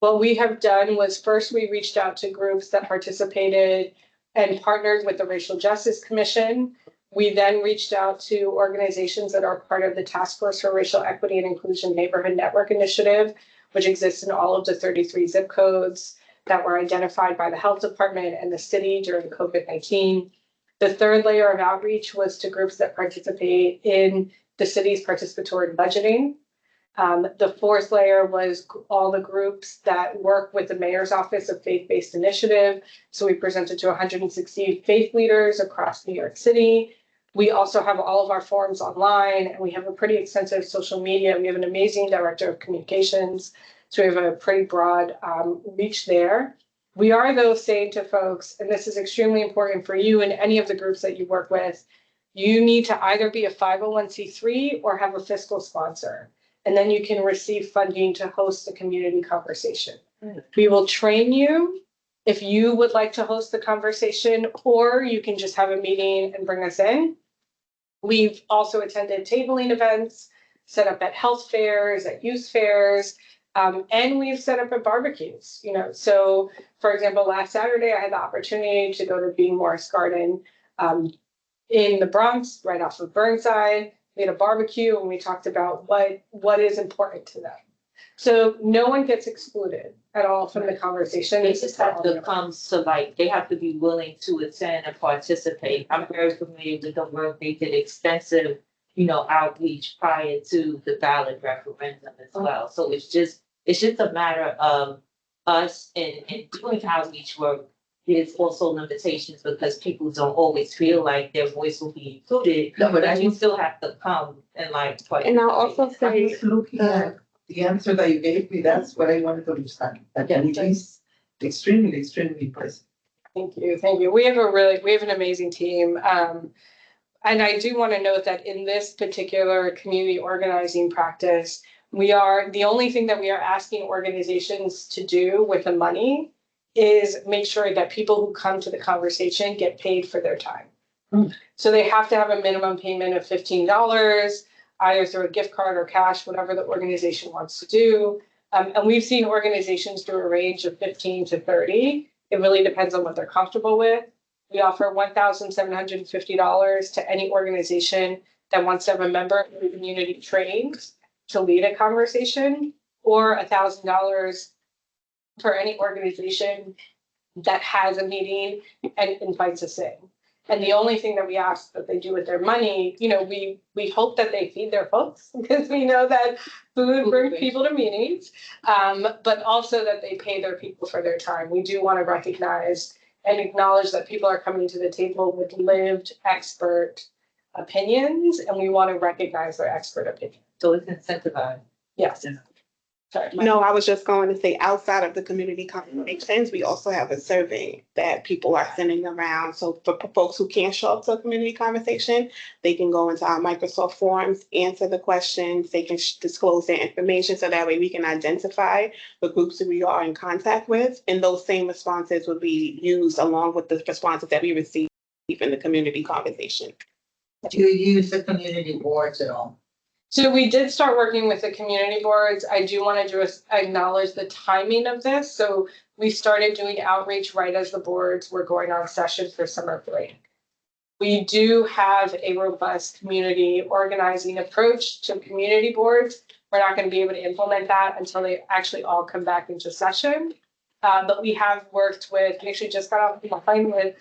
What we have done was first we reached out to groups that participated and partnered with the Racial Justice Commission. We then reached out to organizations that are part of the Task Force for Racial Equity and Inclusion Neighborhood Network Initiative, which exists in all of the 33 zip codes that were identified by the health department and the city during COVID-19. The third layer of outreach was to groups that participate in the city's participatory budgeting. The fourth layer was all the groups that work with the Mayor's Office of Faith-Based Initiative. So we presented to 160 faith leaders across New York City. We also have all of our forums online and we have a pretty extensive social media. We have an amazing director of communications. So we have a pretty broad reach there. We are though saying to folks, and this is extremely important for you and any of the groups that you work with, you need to either be a 501c3 or have a fiscal sponsor. And then you can receive funding to host a community conversation. We will train you if you would like to host the conversation, or you can just have a meeting and bring us in. We've also attended tabling events, set up at health fairs, at youth fairs, and we've set up at barbecues. So for example, last Saturday, I had the opportunity to go to Being Morris Garden in the Bronx, right off of Burnside. We had a barbecue and we talked about what is important to them. So no one gets excluded at all from the conversation. They just have to come they have to be willing to attend and participate. I'm very familiar with the work they did extensive, outreach prior to the ballot referendum as well. So it's just a matter of us and doing outreach work. There's also limitations because people don't always feel like their voice will be included, but you still have to come and participate. And I'll also I'm say, just looking at the answer that you gave me, that's what I wanted to understand. Which is extremely, extremely impressive. Thank you. We have an amazing team. And I do want to note that in this particular community organizing practice, the only thing that we are asking organizations to do with the money is make sure that people who come to the conversation get paid for their time. So they have to have a minimum payment of $15, either through a gift card or cash, whatever the organization wants to do. And we've seen organizations do a range of 15 to 30. It really depends on what they're comfortable with. We offer $1,750 to any organization that wants to have a member of the community trained to lead a conversation, or $1,000 for any organization that has a meeting and invites us in. And the only thing that we ask that they do with their money, we hope that they feed their folks, because we know that food brings people to meetings, but also that they pay their people for their time. We do want to recognize and acknowledge that people are coming to the table with lived expert opinions, and we want to recognize their expert opinion. So it's incentivized. Yes. Sorry. No, I was just going to say, outside of the community conversations, we also have a survey that people are sending around. So for folks who can't show up to a community conversation, they can go into our Microsoft Forms, answer the questions, they can disclose their information, so that way we can identify the groups that we are in contact with. And those same responses would be used along with the responses that we receive in the community conversation. Do you use the community boards at all? So we did start working with the community boards. I do want to just acknowledge the timing of this. So we started doing outreach right as the boards were going on session for summer break. We do have a robust community organizing approach to community boards. We're not going to be able to implement that until they actually all come back into session. But we have worked with, we actually just got off the line with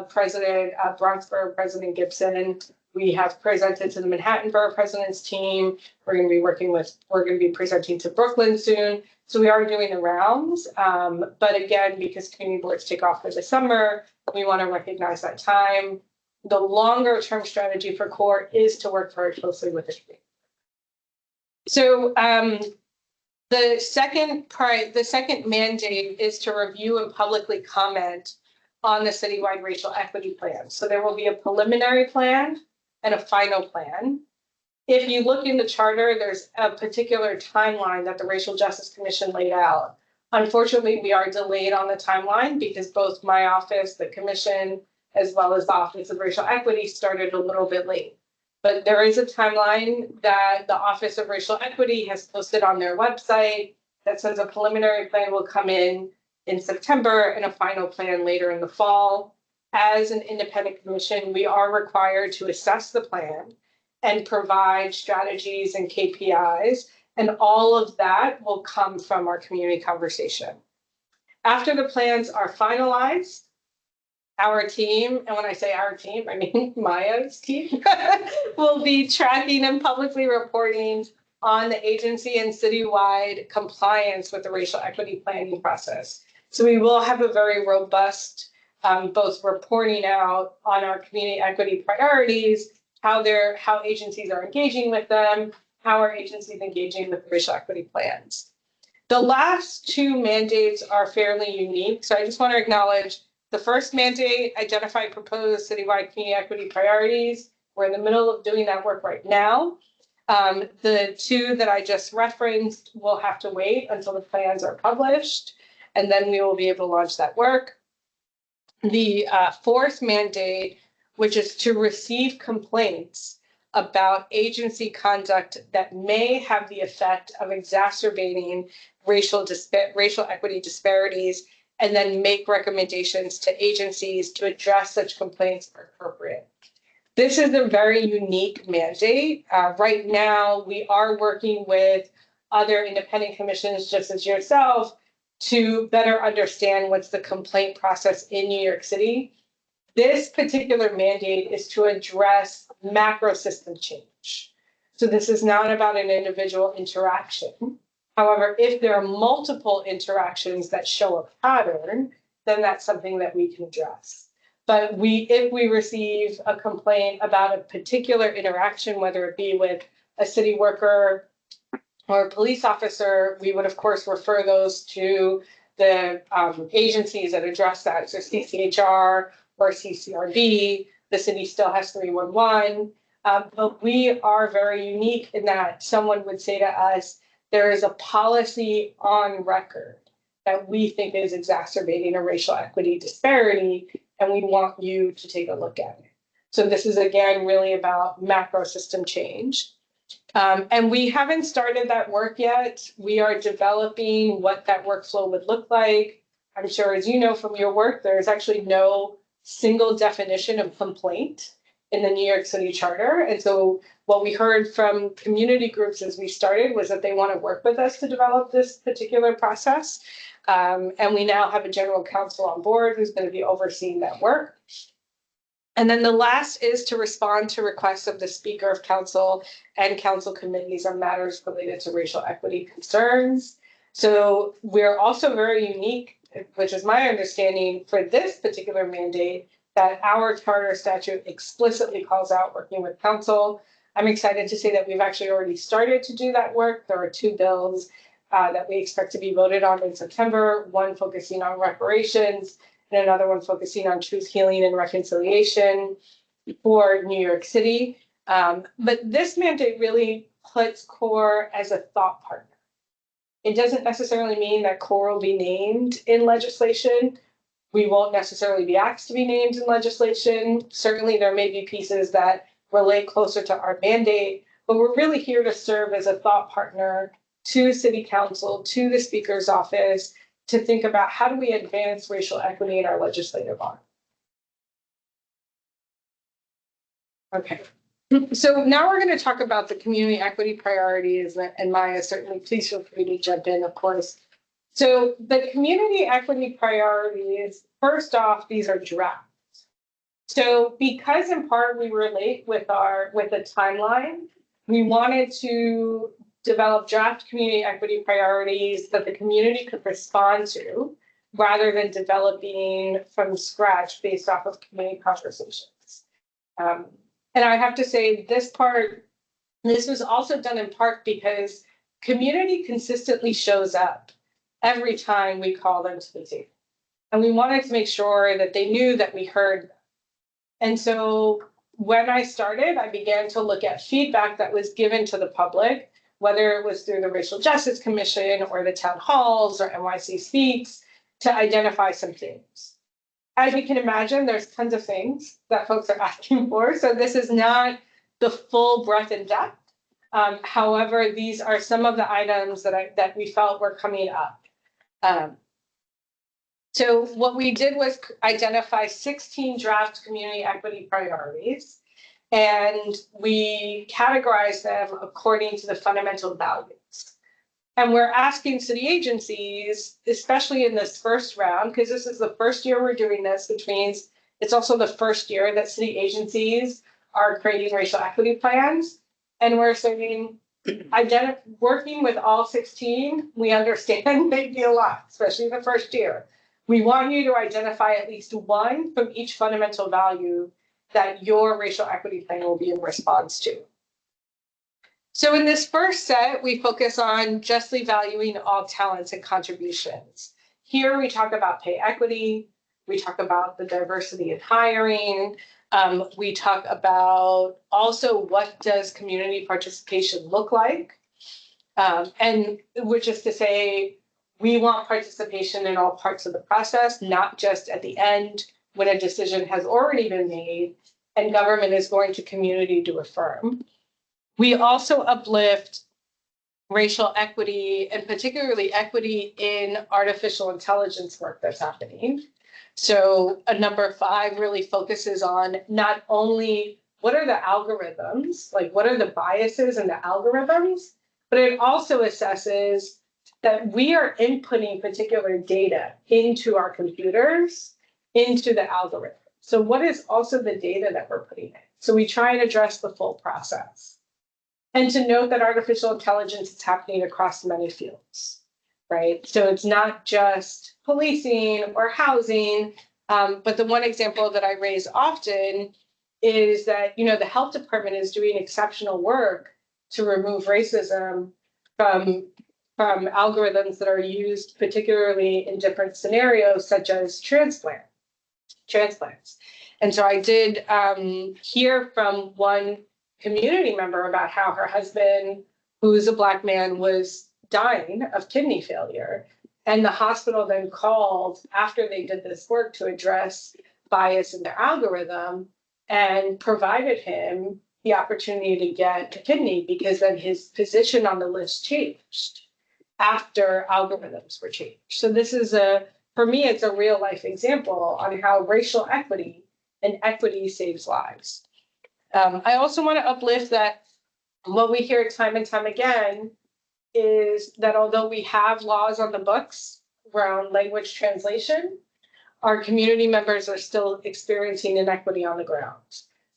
President Bronxborough, President Gibson. We have presented to the Manhattan Borough President's team. We're going to be presenting to Brooklyn soon. So we are doing the rounds. But again, because community boards take off for the summer, we want to recognize that time. The longer term strategy for CORE is to work very closely with the community. So the second mandate is to review and publicly comment on the citywide racial equity plan. So there will be a preliminary plan and a final plan. If you look in the charter, there's a particular timeline that the Racial Justice Commission laid out. Unfortunately, we are delayed on the timeline because both my office, the commission, as well as the Office of Racial Equity started a little bit late. But there is a timeline that the Office of Racial Equity has posted on their website that says a preliminary plan will come in September and a final plan later in the fall. As an independent commission, we are required to assess the plan and provide strategies and KPIs, and all of that will come from our community conversation. After the plans are finalized, our team, and when I say our team, I mean Maya's team, will be tracking and publicly reporting on the agency and citywide compliance with the racial equity planning process. So we will have a very robust both reporting out on our community equity priorities, how agencies are engaging with them, how our agencies engaging with racial equity plans. The last two mandates are fairly unique. So I just want to acknowledge the first mandate, identify proposed citywide community equity priorities. We're in the middle of doing that work right now. The two that I just referenced will have to wait until the plans are published, and then we will be able to launch that work. The fourth mandate, which is to receive complaints about agency conduct that may have the effect of exacerbating racial equity disparities, and then make recommendations to agencies to address such complaints where appropriate. This is a very unique mandate. Right now, we are working with other independent commissions, just as yourself, to better understand what's the complaint process in New York City. This particular mandate is to address macro system change. So this is not about an individual interaction. However, if there are multiple interactions that show a pattern, then that's something that we can address. But if we receive a complaint about a particular interaction, whether it be with a city worker or a police officer, we would of course refer those to the agencies that address that. So CCHR or CCRB, the city still has 311. But we are very unique in that someone would say to us, there is a policy on record that we think is exacerbating a racial equity disparity, and we want you to take a look at it. So this is again really about macro system change. And we haven't started that work yet. We are developing what that workflow would look like. I'm sure, as you know from your work, there's actually no single definition of complaint in the New York City Charter. And so what we heard from community groups as we started was that they want to work with us to develop this particular process. And we now have a general counsel on board who's going to be overseeing that work. And then the last is to respond to requests of the Speaker of Council and council committees on matters related to racial equity concerns. So we're also very unique, which is my understanding for this particular mandate, that our charter statute explicitly calls out working with council. I'm excited to say that we've actually already started to do that work. There are 2 bills that we expect to be voted on in September, one focusing on reparations and another one focusing on truth, healing, and reconciliation for New York City. But this mandate really puts CORE as a thought partner. It doesn't necessarily mean that CORE will be named in legislation. We won't necessarily be asked to be named in legislation. Certainly there may be pieces that relate closer to our mandate, but we're really here to serve as a thought partner to City Council, to the Speaker's office, to think about how do we advance racial equity in our legislative arm. Okay, so now we're going to talk about the community equity priorities, and Maya, certainly please feel free to jump in, of course. So the community equity priorities, first off, these are drafts. So because in part we relate with the timeline, we wanted to develop draft community equity priorities that the community could respond to rather than developing from scratch based off of community conversations. And I have to say this was also done in part because community consistently shows up every time we call them to the table. And we wanted to make sure that they knew that we heard them. And so when I started, I began to look at feedback that was given to the public, whether it was through the Racial Justice Commission or the town halls or NYC Speaks, to identify some things. As you can imagine, there's tons of things that folks are asking for. So this is not the full breadth and depth. However, these are some of the items that we felt were coming up. So what we did was identify 16 draft community equity priorities, and we categorized them according to the fundamental values. And we're asking city agencies, especially in this first round, because this is the first year we're doing this, which means it's also the first year that city agencies are creating racial equity plans. And we're saying, working with all 16, we understand may be a lot, especially the first year. We want you to identify at least one from each fundamental value that your racial equity plan will be in response to. So in this first set, we focus on justly valuing all talents and contributions. Here we talk about pay equity, we talk about the diversity in hiring, we talk about also what does community participation look like, and which is to say, we want participation in all parts of the process, not just at the end when a decision has already been made and government is going to community to affirm. We also uplift racial equity and particularly equity in artificial intelligence work that's happening. So number 5 really focuses on not only what are the algorithms, like what are the biases in the algorithms, but it also assesses that we are inputting particular data into our computers, into the algorithm. So what is also the data that we're putting in? So we try and address the full process. And to note that artificial intelligence is happening across many fields, right? So it's not just policing or housing, but the one example that I raise often is that, the health department is doing exceptional work to remove racism from algorithms that are used particularly in different scenarios, such as transplants. And so I did hear from one community member about how her husband, who's a Black man, was dying of kidney failure. And the hospital then called after they did this work to address bias in their algorithm and provided him the opportunity to get a kidney because then his position on the list changed after algorithms were changed. So this is for me, it's a real life example on how racial equity and equity saves lives. I also want to uplift that what we hear time and time again is that although we have laws on the books around language translation, our community members are still experiencing inequity on the ground.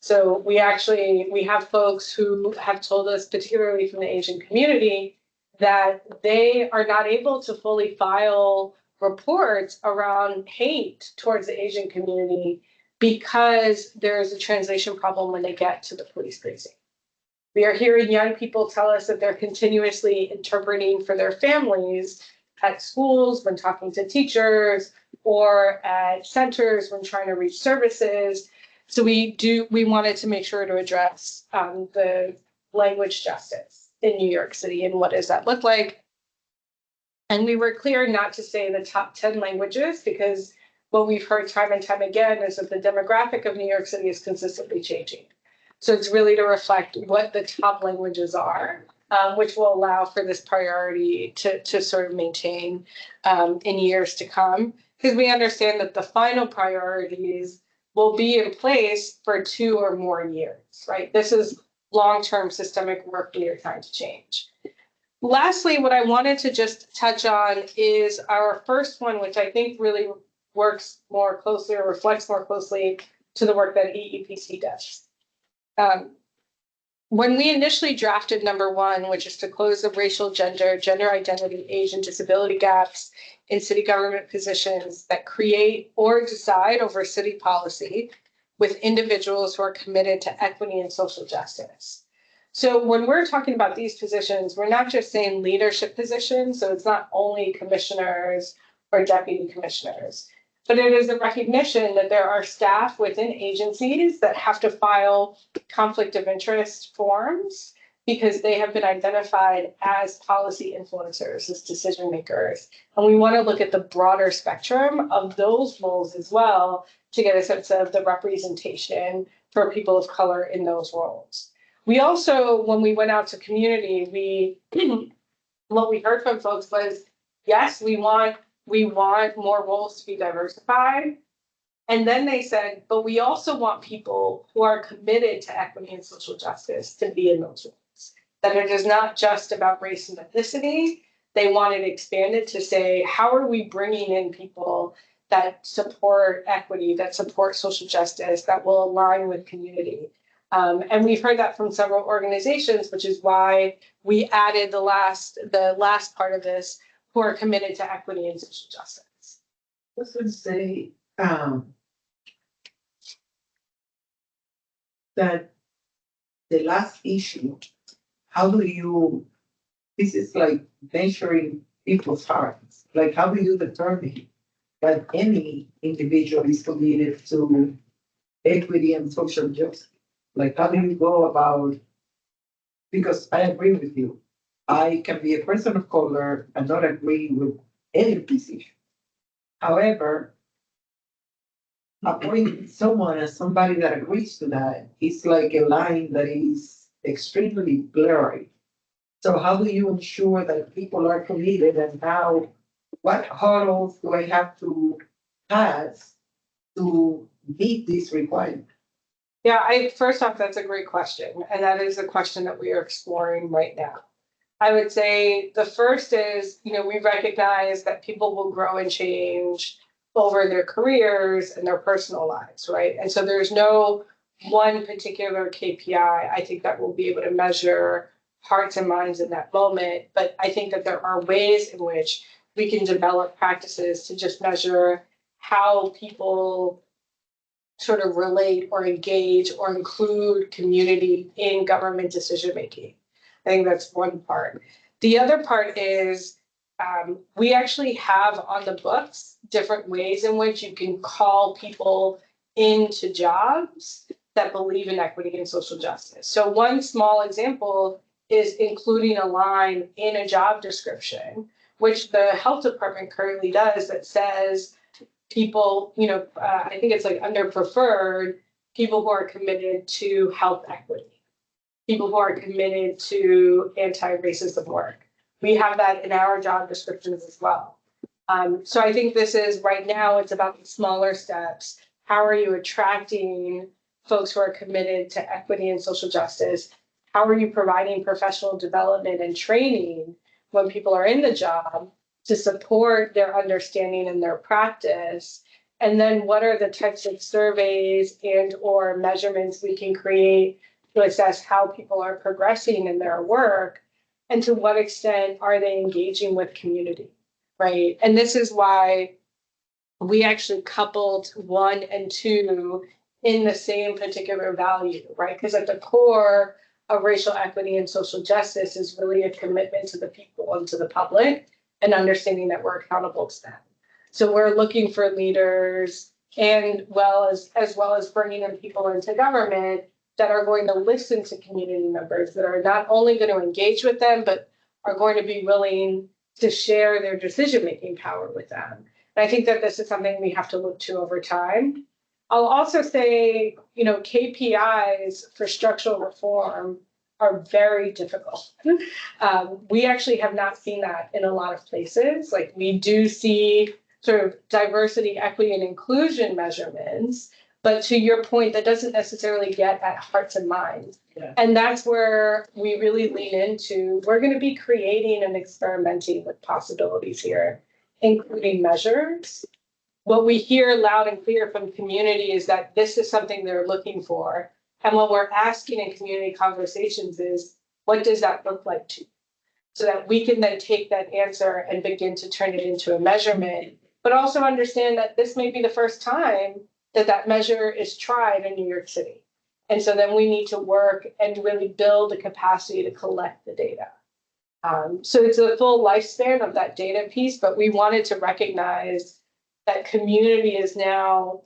So we have folks who have told us, particularly from the Asian community, that they are not able to fully file reports around hate towards the Asian community because there is a translation problem when they get to the police precinct. We are hearing young people tell us that they're continuously interpreting for their families at schools, when talking to teachers, or at centers when trying to reach services. So we wanted to make sure to address the language justice in New York City and what does that look like. And we were clear not to say the top 10 languages because what we've heard time and time again is that the demographic of New York City is consistently changing. So it's really to reflect what the top languages are, which will allow for this priority to sort of maintain in years to come. Because we understand that the final priorities will be in place for 2 or more years, right? This is long-term systemic work we are trying to change. Lastly, what I wanted to just touch on is our first one, which I think really works more closely or reflects more closely to the work that EEPC does. When we initially drafted number 1, which is to close the racial, gender identity, age, and disability gaps in city government positions that create or decide over city policy with individuals who are committed to equity and social justice. So when we're talking about these positions, we're not just saying leadership positions, so it's not only commissioners or deputy commissioners, but it is a recognition that there are staff within agencies that have to file conflict of interest forms because they have been identified as policy influencers, as decision makers. And we want to look at the broader spectrum of those roles as well to get a sense of the representation for people of color in those roles. We also, when we went out to community, what we heard from folks was, yes, we want more roles to be diversified. And then they said, but we also want people who are committed to equity and social justice to be in those roles. That it is not just about race and ethnicity. They wanted expanded to say, how are we bringing in people that support equity, that support social justice, that will align with community? And we've heard that from several organizations, which is why we added the last part of this, who are committed to equity and social justice. I was going to say that the last issue, this is like measuring people's hearts. Like, how do you determine that any individual is committed to equity and social justice? Like, how do you go about, because I agree with you. I can be a person of color and not agree with any position. However, appointing someone as somebody that agrees to that is like a line that is extremely blurry. So how do you ensure that people are committed, and what hurdles do I have to pass to meet this requirement? Yeah, first off, that's a great question. And that is a question that we are exploring right now. I would say the first is, we recognize that people will grow and change over their careers and their personal lives, right? And so there's no one particular KPI, I think, that will be able to measure hearts and minds in that moment. But I think that there are ways in which we can develop practices to just measure how people sort of relate or engage or include community in government decision making. I think that's one part. The other part is we actually have on the books different ways in which you can call people into jobs that believe in equity and social justice. So one small example is including a line in a job description which the health department currently does, that says people, I think it's like under preferred, people who are committed to health equity, people who are committed to anti-racism work. We have that in our job descriptions as well. So I think this is right now, it's about the smaller steps. How are you attracting folks who are committed to equity and social justice? How are you providing professional development and training when people are in the job to support their understanding and their practice? And then what are the types of surveys and or measurements we can create to assess how people are progressing in their work? And to what extent are they engaging with community, right? And this is why we actually coupled 1 and 2 in the same particular value, right? Because at the core of racial equity and social justice is really a commitment to the people and to the public and understanding that we're accountable to them. So we're looking for leaders and as well as bringing in people into government that are going to listen to community members, that are not only going to engage with them, but are going to be willing to share their decision-making power with them. And I think that this is something we have to look to over time. I'll also say, KPIs for structural reform are very difficult. We actually have not seen that in a lot of places. Like we do see sort of diversity, equity, and inclusion measurements, but to your point, that doesn't necessarily get at hearts and minds. Yeah. And that's where we really lean into, we're going to be creating and experimenting with possibilities here, including measures. What we hear loud and clear from community is that this is something they're looking for. And what we're asking in community conversations is, what does that look like to you? So that we can then take that answer and begin to turn it into a measurement, but also understand that this may be the first time that measure is tried in New York City. And so then we need to work and really build the capacity to collect the data. So it's a full lifespan of that data piece, but we wanted to recognize that community is now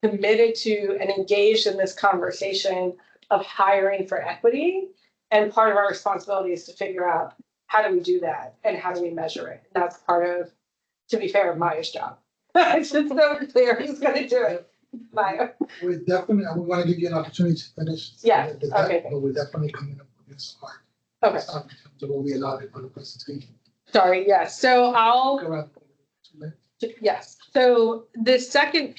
committed to and engaged in this conversation of hiring for equity. And part of our responsibility is to figure out how do we do that and how do we measure it. And that's part of, to be fair, Maya's job. It's just so clear who's going to do it. Maya. We definitely, we want to give you an opportunity to finish. Yeah, that, okay. But we're definitely coming up with this part. Okay. So we'll be allowed for the presentation. Sorry, yes. So I'll. Go ahead. Yes. So the second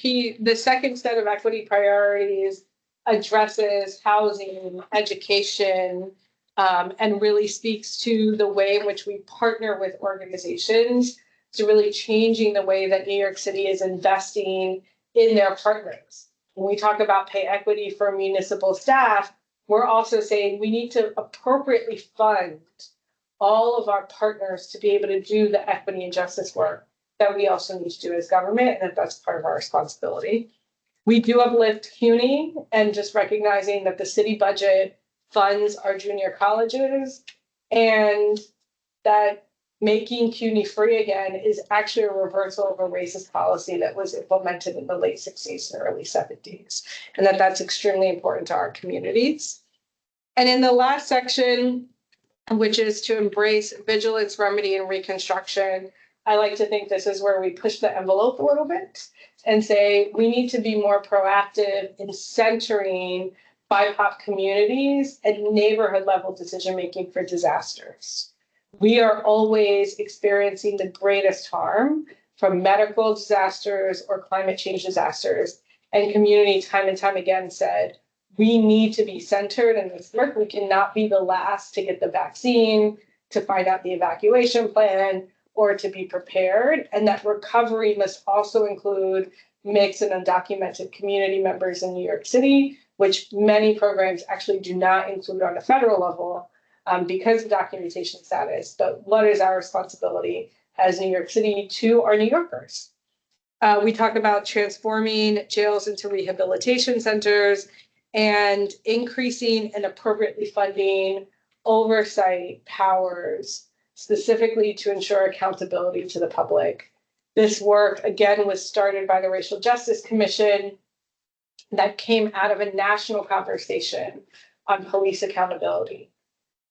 set of equity priorities addresses housing, education, and really speaks to the way in which we partner with organizations to really changing the way that New York City is investing in their partners. When we talk about pay equity for municipal staff, we're also saying we need to appropriately fund all of our partners to be able to do the equity and justice work that we also need to do as government, and that's part of our responsibility. We do uplift CUNY and just recognizing that the city budget funds our junior colleges and that making CUNY free again is actually a reversal of a racist policy that was implemented in the late 60s and early 70s, and that's extremely important to our communities. And in the last section, which is to embrace vigilance, remedy, and reconstruction, I like to think this is where we push the envelope a little bit and say we need to be more proactive in centering BIPOC communities and neighborhood level decision-making for disasters. We are always experiencing the greatest harm from medical disasters or climate change disasters. And community time and time again said, we need to be centered in this work. We cannot be the last to get the vaccine, to find out the evacuation plan, or to be prepared. And that recovery must also include mixed and undocumented community members in New York City, which many programs actually do not include on a federal level because of documentation status. But what is our responsibility as New York City to our New Yorkers? We talk about transforming jails into rehabilitation centers and increasing and appropriately funding oversight powers specifically to ensure accountability to the public. This work, again, was started by the Racial Justice Commission that came out of a national conversation on police accountability.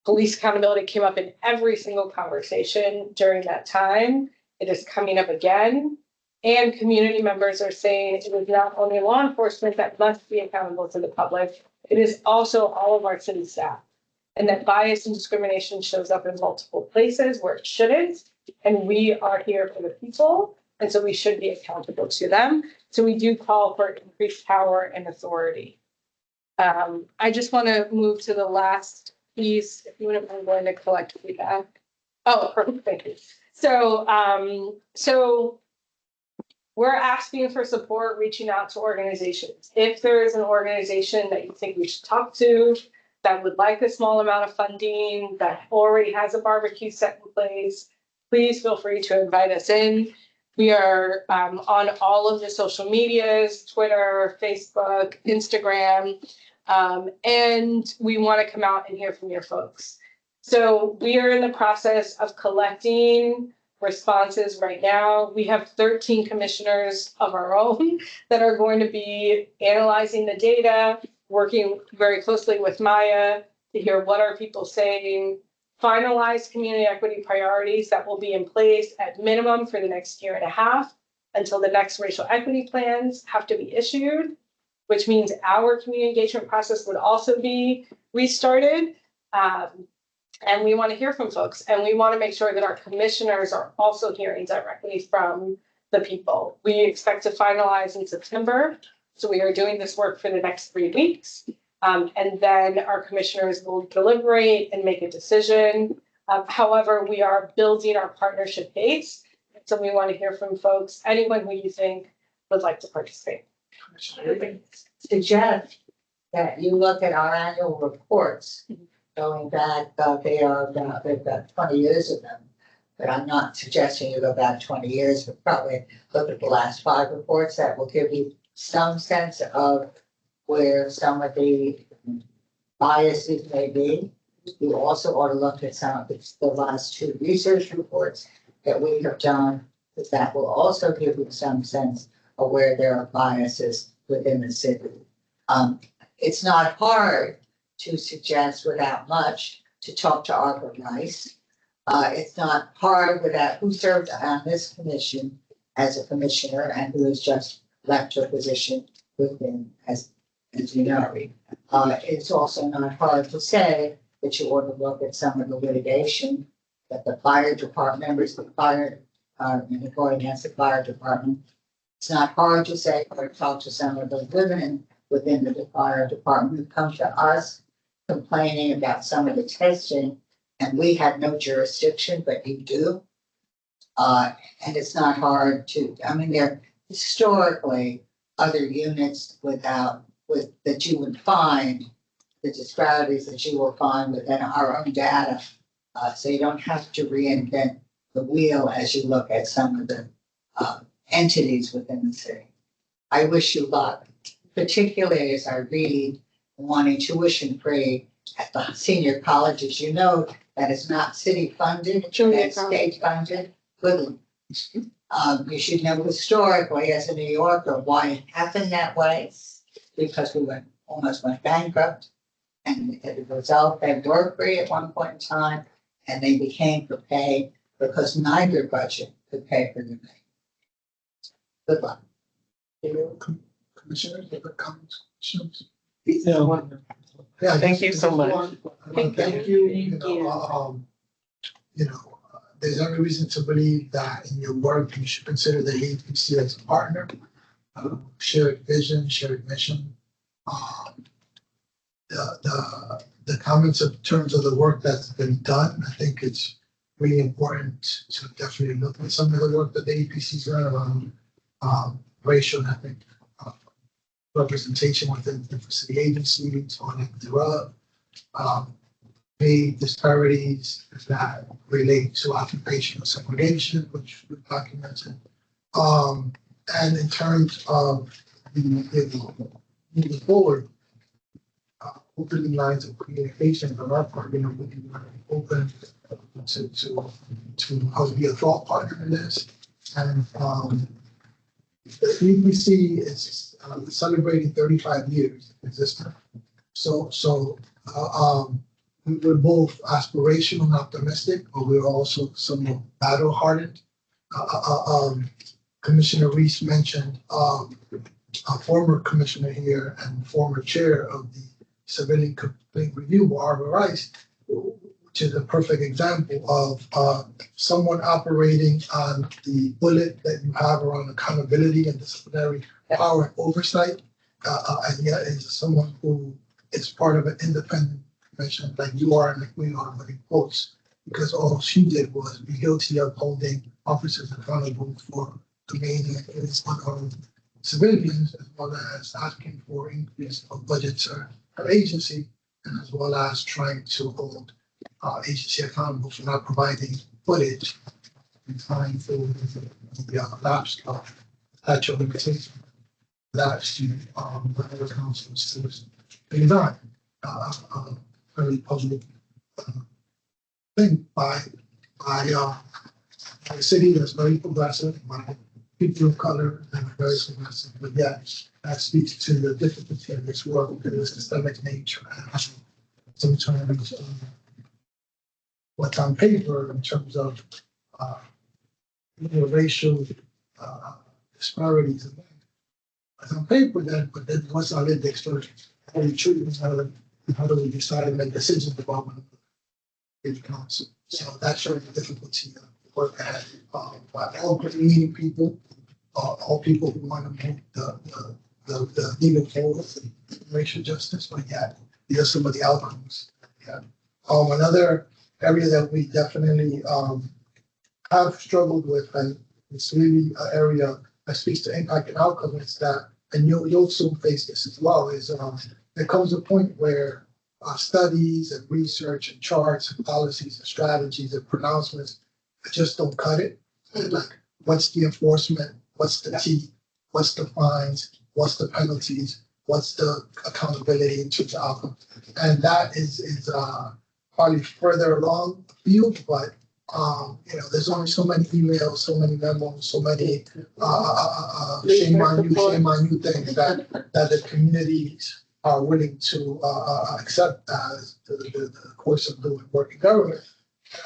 Police accountability came up in every single conversation during that time. It is coming up again. And community members are saying it is not only law enforcement that must be accountable to the public, it is also all of our city staff. And that bias and discrimination shows up in multiple places where it shouldn't. And we are here for the people. And so we should be accountable to them. So we do call for increased power and authority. I just want to move to the last piece, if you wouldn't mind going to collect feedback. Oh, perfect, thank you. So we're asking for support, reaching out to organizations. If there is an organization that you think we should talk to, that would like a small amount of funding, that already has a barbecue set in place, please feel free to invite us in. We are on all of the social medias, Twitter, Facebook, Instagram, and we want to come out and hear from your folks. So we are in the process of collecting responses right now. We have 13 commissioners of our own that are going to be analyzing the data, working very closely with Maya to hear what are people saying, finalize community equity priorities that will be in place at minimum for the next year and a half until the next racial equity plans have to be issued, which means our community engagement process would also be restarted. And we want to hear from folks, and we want to make sure that our commissioners are also hearing directly from the people. We expect to finalize in September. So we are doing this work for the next 3 weeks. And then our commissioners will deliberate and make a decision. However, we are building our partnership base. So we want to hear from folks, anyone who you think would like to participate. Suggest that you look at our annual reports going back, they've got 20 years of them. But I'm not suggesting you go back 20 years, but probably look at the last 5 reports. That will give you some sense of where some of the biases may be. You also ought to look at some of the last 2 research reports that we have done, because that will also give you some sense of where there are biases within the city. It's not hard to suggest without much to talk to Arthur Rice. It's not hard without who served on this commission as a commissioner and who has just left her position within as you know. It's also not hard to say that you ought to look at some of the litigation that the fire department members of the fire going against the fire department. It's not hard to say or talk to some of the women within the fire department who come to us complaining about some of the testing, and we had no jurisdiction, but you do. And it's not hard to, I mean, there are historically other units that you would find, the disparities that you will find within our own data. So you don't have to reinvent the wheel as you look at some of the entities within the city. I wish you luck, particularly as I read wanting tuition free at the senior colleges. You know that is not city funded, it's state funded. Good. You should know historically as a New Yorker why it happened that way, because we almost went bankrupt, and as a result they were free at one point in time, and they became prepaid because neither budget could pay for them. Good luck. Commissioners, other comments? Yeah, thank you so much. Thank you. There's every reason to believe that in your work, you should consider the EEPC as a partner, shared vision, shared mission. The comments in terms of the work that's been done, I think it's really important to definitely look at some of the work that the EEPC's done around racial and ethnic representation within different city agencies on and thereof. The disparities that relate to occupational segregation, which we documented. And in terms of moving forward, opening lines of communication from our part, we can open to how to be a thought partner in this. And the EEPC is celebrating 35 years existence. So we're both aspirational and optimistic, but we're also somewhat battle hardened. Commissioner Reese mentioned a former commissioner here and former chair of the Civilian Complaint Review, Barbara Rice, which is a perfect example of someone operating on the bullet that you have around accountability and disciplinary power and oversight, and yet is someone who is part of an independent commission like you are and like we are, but in quotes, because all she did was be guilty of holding officers accountable for demeaning against unarmed civilians, as well as asking for increase of budgets to her agency, and as well as trying to hold agency accountable for not providing footage in time for the lapse of statute of limitation. That's to whatever council is being done. Very public thing by a city that's very progressive, by people of color that are very progressive, but yet that speaks to the difficulty of this work and the systemic nature and sometimes what's on paper in terms of racial disparities. It's on paper then, but then what's our index for how we treat each other, and how do we decide and make decisions about one another in council? So that shows the difficulty of the work ahead. By all meeting people, all people who want to move the needle forward for racial justice, but yet these are some of the outcomes. Yeah. Another area that we definitely have struggled with, and it's really an area that speaks to impact and outcome, is that, and you'll soon face this as well, is there comes a point where studies and research and charts and policies and strategies and pronouncements just don't cut it. Like, what's the enforcement? What's the teeth? What's the fines? What's the penalties? What's the accountability in terms of outcome? And that is probably further along the field, but there's only so many emails, so many memos, so many shame on you things that the communities are willing to accept as the course of doing work in government.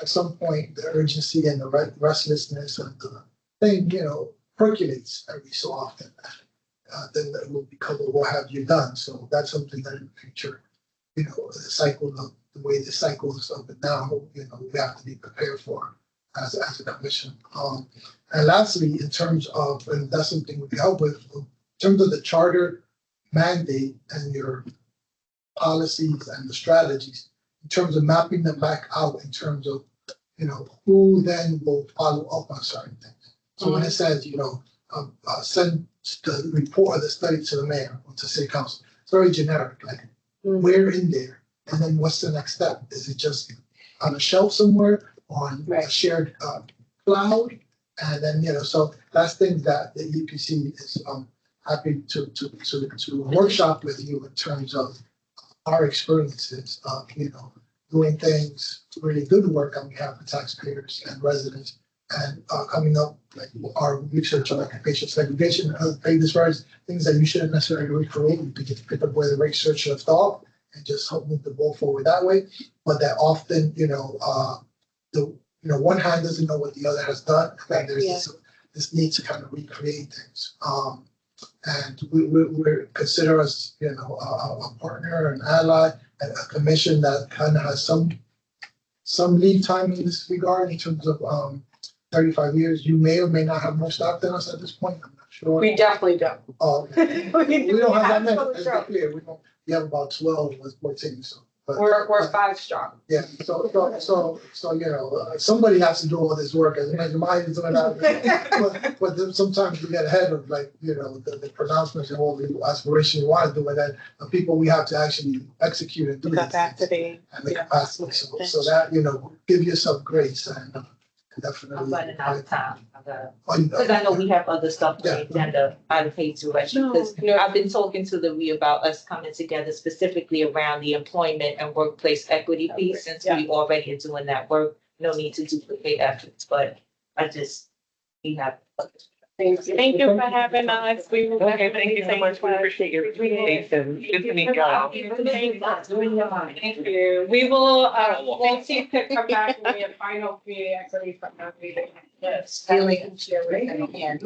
At some point, the urgency and the restlessness and the thing, percolates every so often. Then it will become, what have you done? So that's something that in the future, the way the cycle is up and down, we have to be prepared for as a commission. And lastly, in terms of, and that's something we can help with, in terms of the charter mandate and your policies and the strategies, in terms of mapping them back out, in terms of, who then will follow up on certain things. So when it says, send the report or the study to the mayor or to city council, it's very generic, like where in there? And then what's the next step? Is it just on a shelf somewhere, on a shared cloud? And then, so that's things that the EPC is happy to workshop with you in terms of our experiences of, doing things, really good work on behalf of taxpayers and residents, and coming up, like our research on occupational segregation and other things, as far as things that you shouldn't necessarily recreate, you could get to pick up where the research left off and just help move the ball forward that way. But that often, one hand doesn't know what the other has done, and there's this need to kind of recreate things. And we consider us, a partner, an ally, and a commission that kind of has some lead time in this regard in terms of 35 years. You may or may not have more staff than us at this point. I'm not sure. We definitely don't. We don't have that many. Let's be clear. We have about 12 with 14. So. But, we're 5 strong. Yeah, so somebody has to do all this work, and the mind is doing that. But then sometimes we get ahead of the pronouncements and all the aspirations we want to do, and then the people we have to actually execute and do capacity and the capacity. So that give yourself grace and definitely. I'm running out of time. Because I know we have other stuff on the agenda. I hate to rush you because I've been talking to the RE about us coming together specifically around the employment and workplace equity piece, since we already are doing that work. No need to duplicate efforts, but we have. Thank you for having us. We will Okay, thank you so much. We appreciate your presentation. Good to meet y'all. Thank you. We will, we'll see if they come back and we have final community activity from that meeting. Yes. Feeling Share with them. Take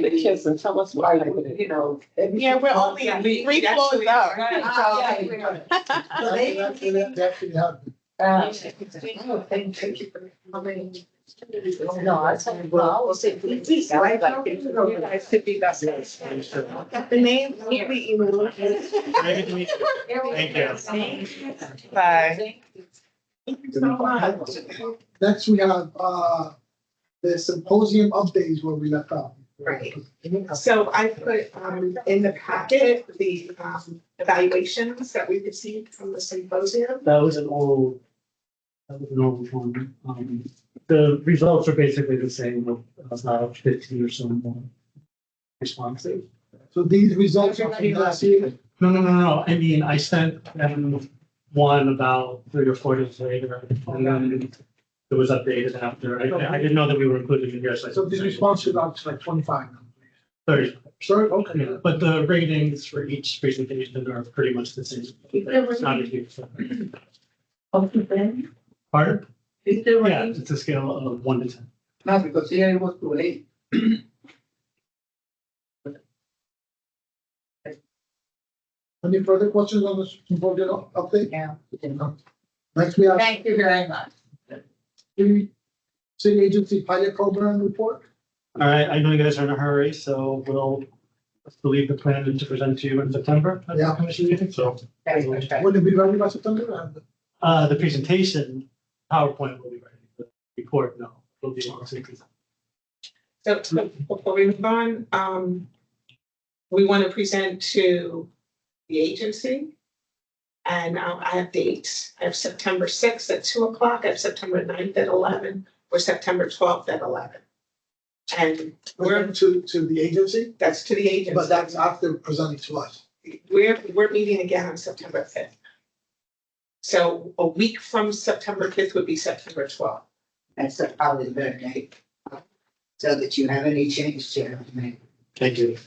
the kids and tell us why, you know. Yeah, we're only three floors up. Definitely have. Thank you for coming. No, I told you, well, I will say, please, I like it. You guys could be best friends. Got the name, we email. Thank you. Bye. Next, we have, the symposium updates where we left off. Right. So I put in the packet the evaluations that we received from the symposium. That was an old one. The results are basically the same, with about 15 or so more responses. So these results are from last year. No. I mean, I sent them one about 3 or 4 days later, and then it was updated after. I didn't know that we were included in here, so. So these responses are like 25. 30. Sure, okay. Yeah, but the ratings for each presentation are pretty much the same. It's not a huge difference. Pardon? Is there Yeah, any, it's a scale of 1 to 10. no, because here it was too late. Any further questions on this symposium update? Yeah. Next, we have Thank you very much. the city agency pilot program report. All right, I know you guys are in a hurry, so we'll believe the plan is to present to you in September at the Yeah. commission meeting, so. Would it be ready by September? The presentation, PowerPoint will be ready, the report, no, will be able to present. So before we move on, we want to present to the agency. And I have dates. I have September 6th at 2:00, I have September 9th at 11, or September 12th at 11. And We're to the agency, that's to the agency. but that's after presenting to us. We're meeting again on September 5th. So a week from September 5th would be September 12th. That's probably the better date. So that you have any change to make. Thank you.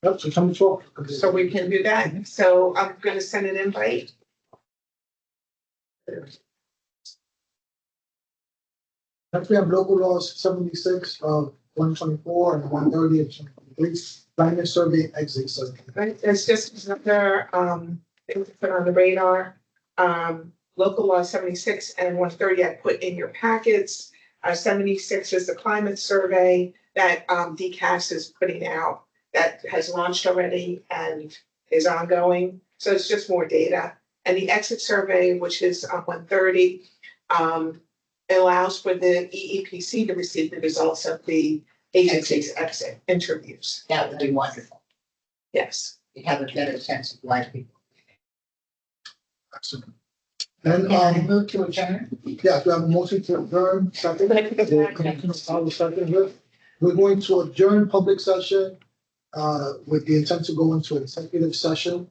Yep, September 12th. So we can do that. So I'm gonna send an invite. Next, we have local laws 76 of 124 and 130 of 2023, climate survey exit survey. Right, it's just another thing to put on the radar. Local law 76 and 130 I put in your packets. 76 is the climate survey that DCAS is putting out, that has launched already and is ongoing. So it's just more data. And the exit survey, which is 130, allows for the EEPC to receive the results of the agency's exit interviews. That would be wonderful. Yes. You have a better sense of why people. Excellent. And, Can I move to adjourn? yeah, we have a motion to adjourn, second. We're going to adjourn public session, with the intent to go into executive session.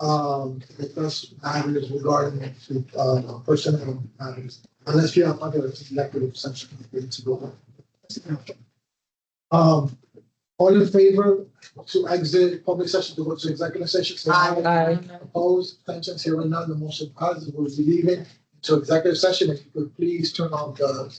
The first item is regarding to, personnel matters, unless you have other executive session to go. All in favor to exit public session to go to executive session? Say aye. Opposed, abstentions, hearing none, the motion passes. We'll be leaving to executive session. If you could please turn on the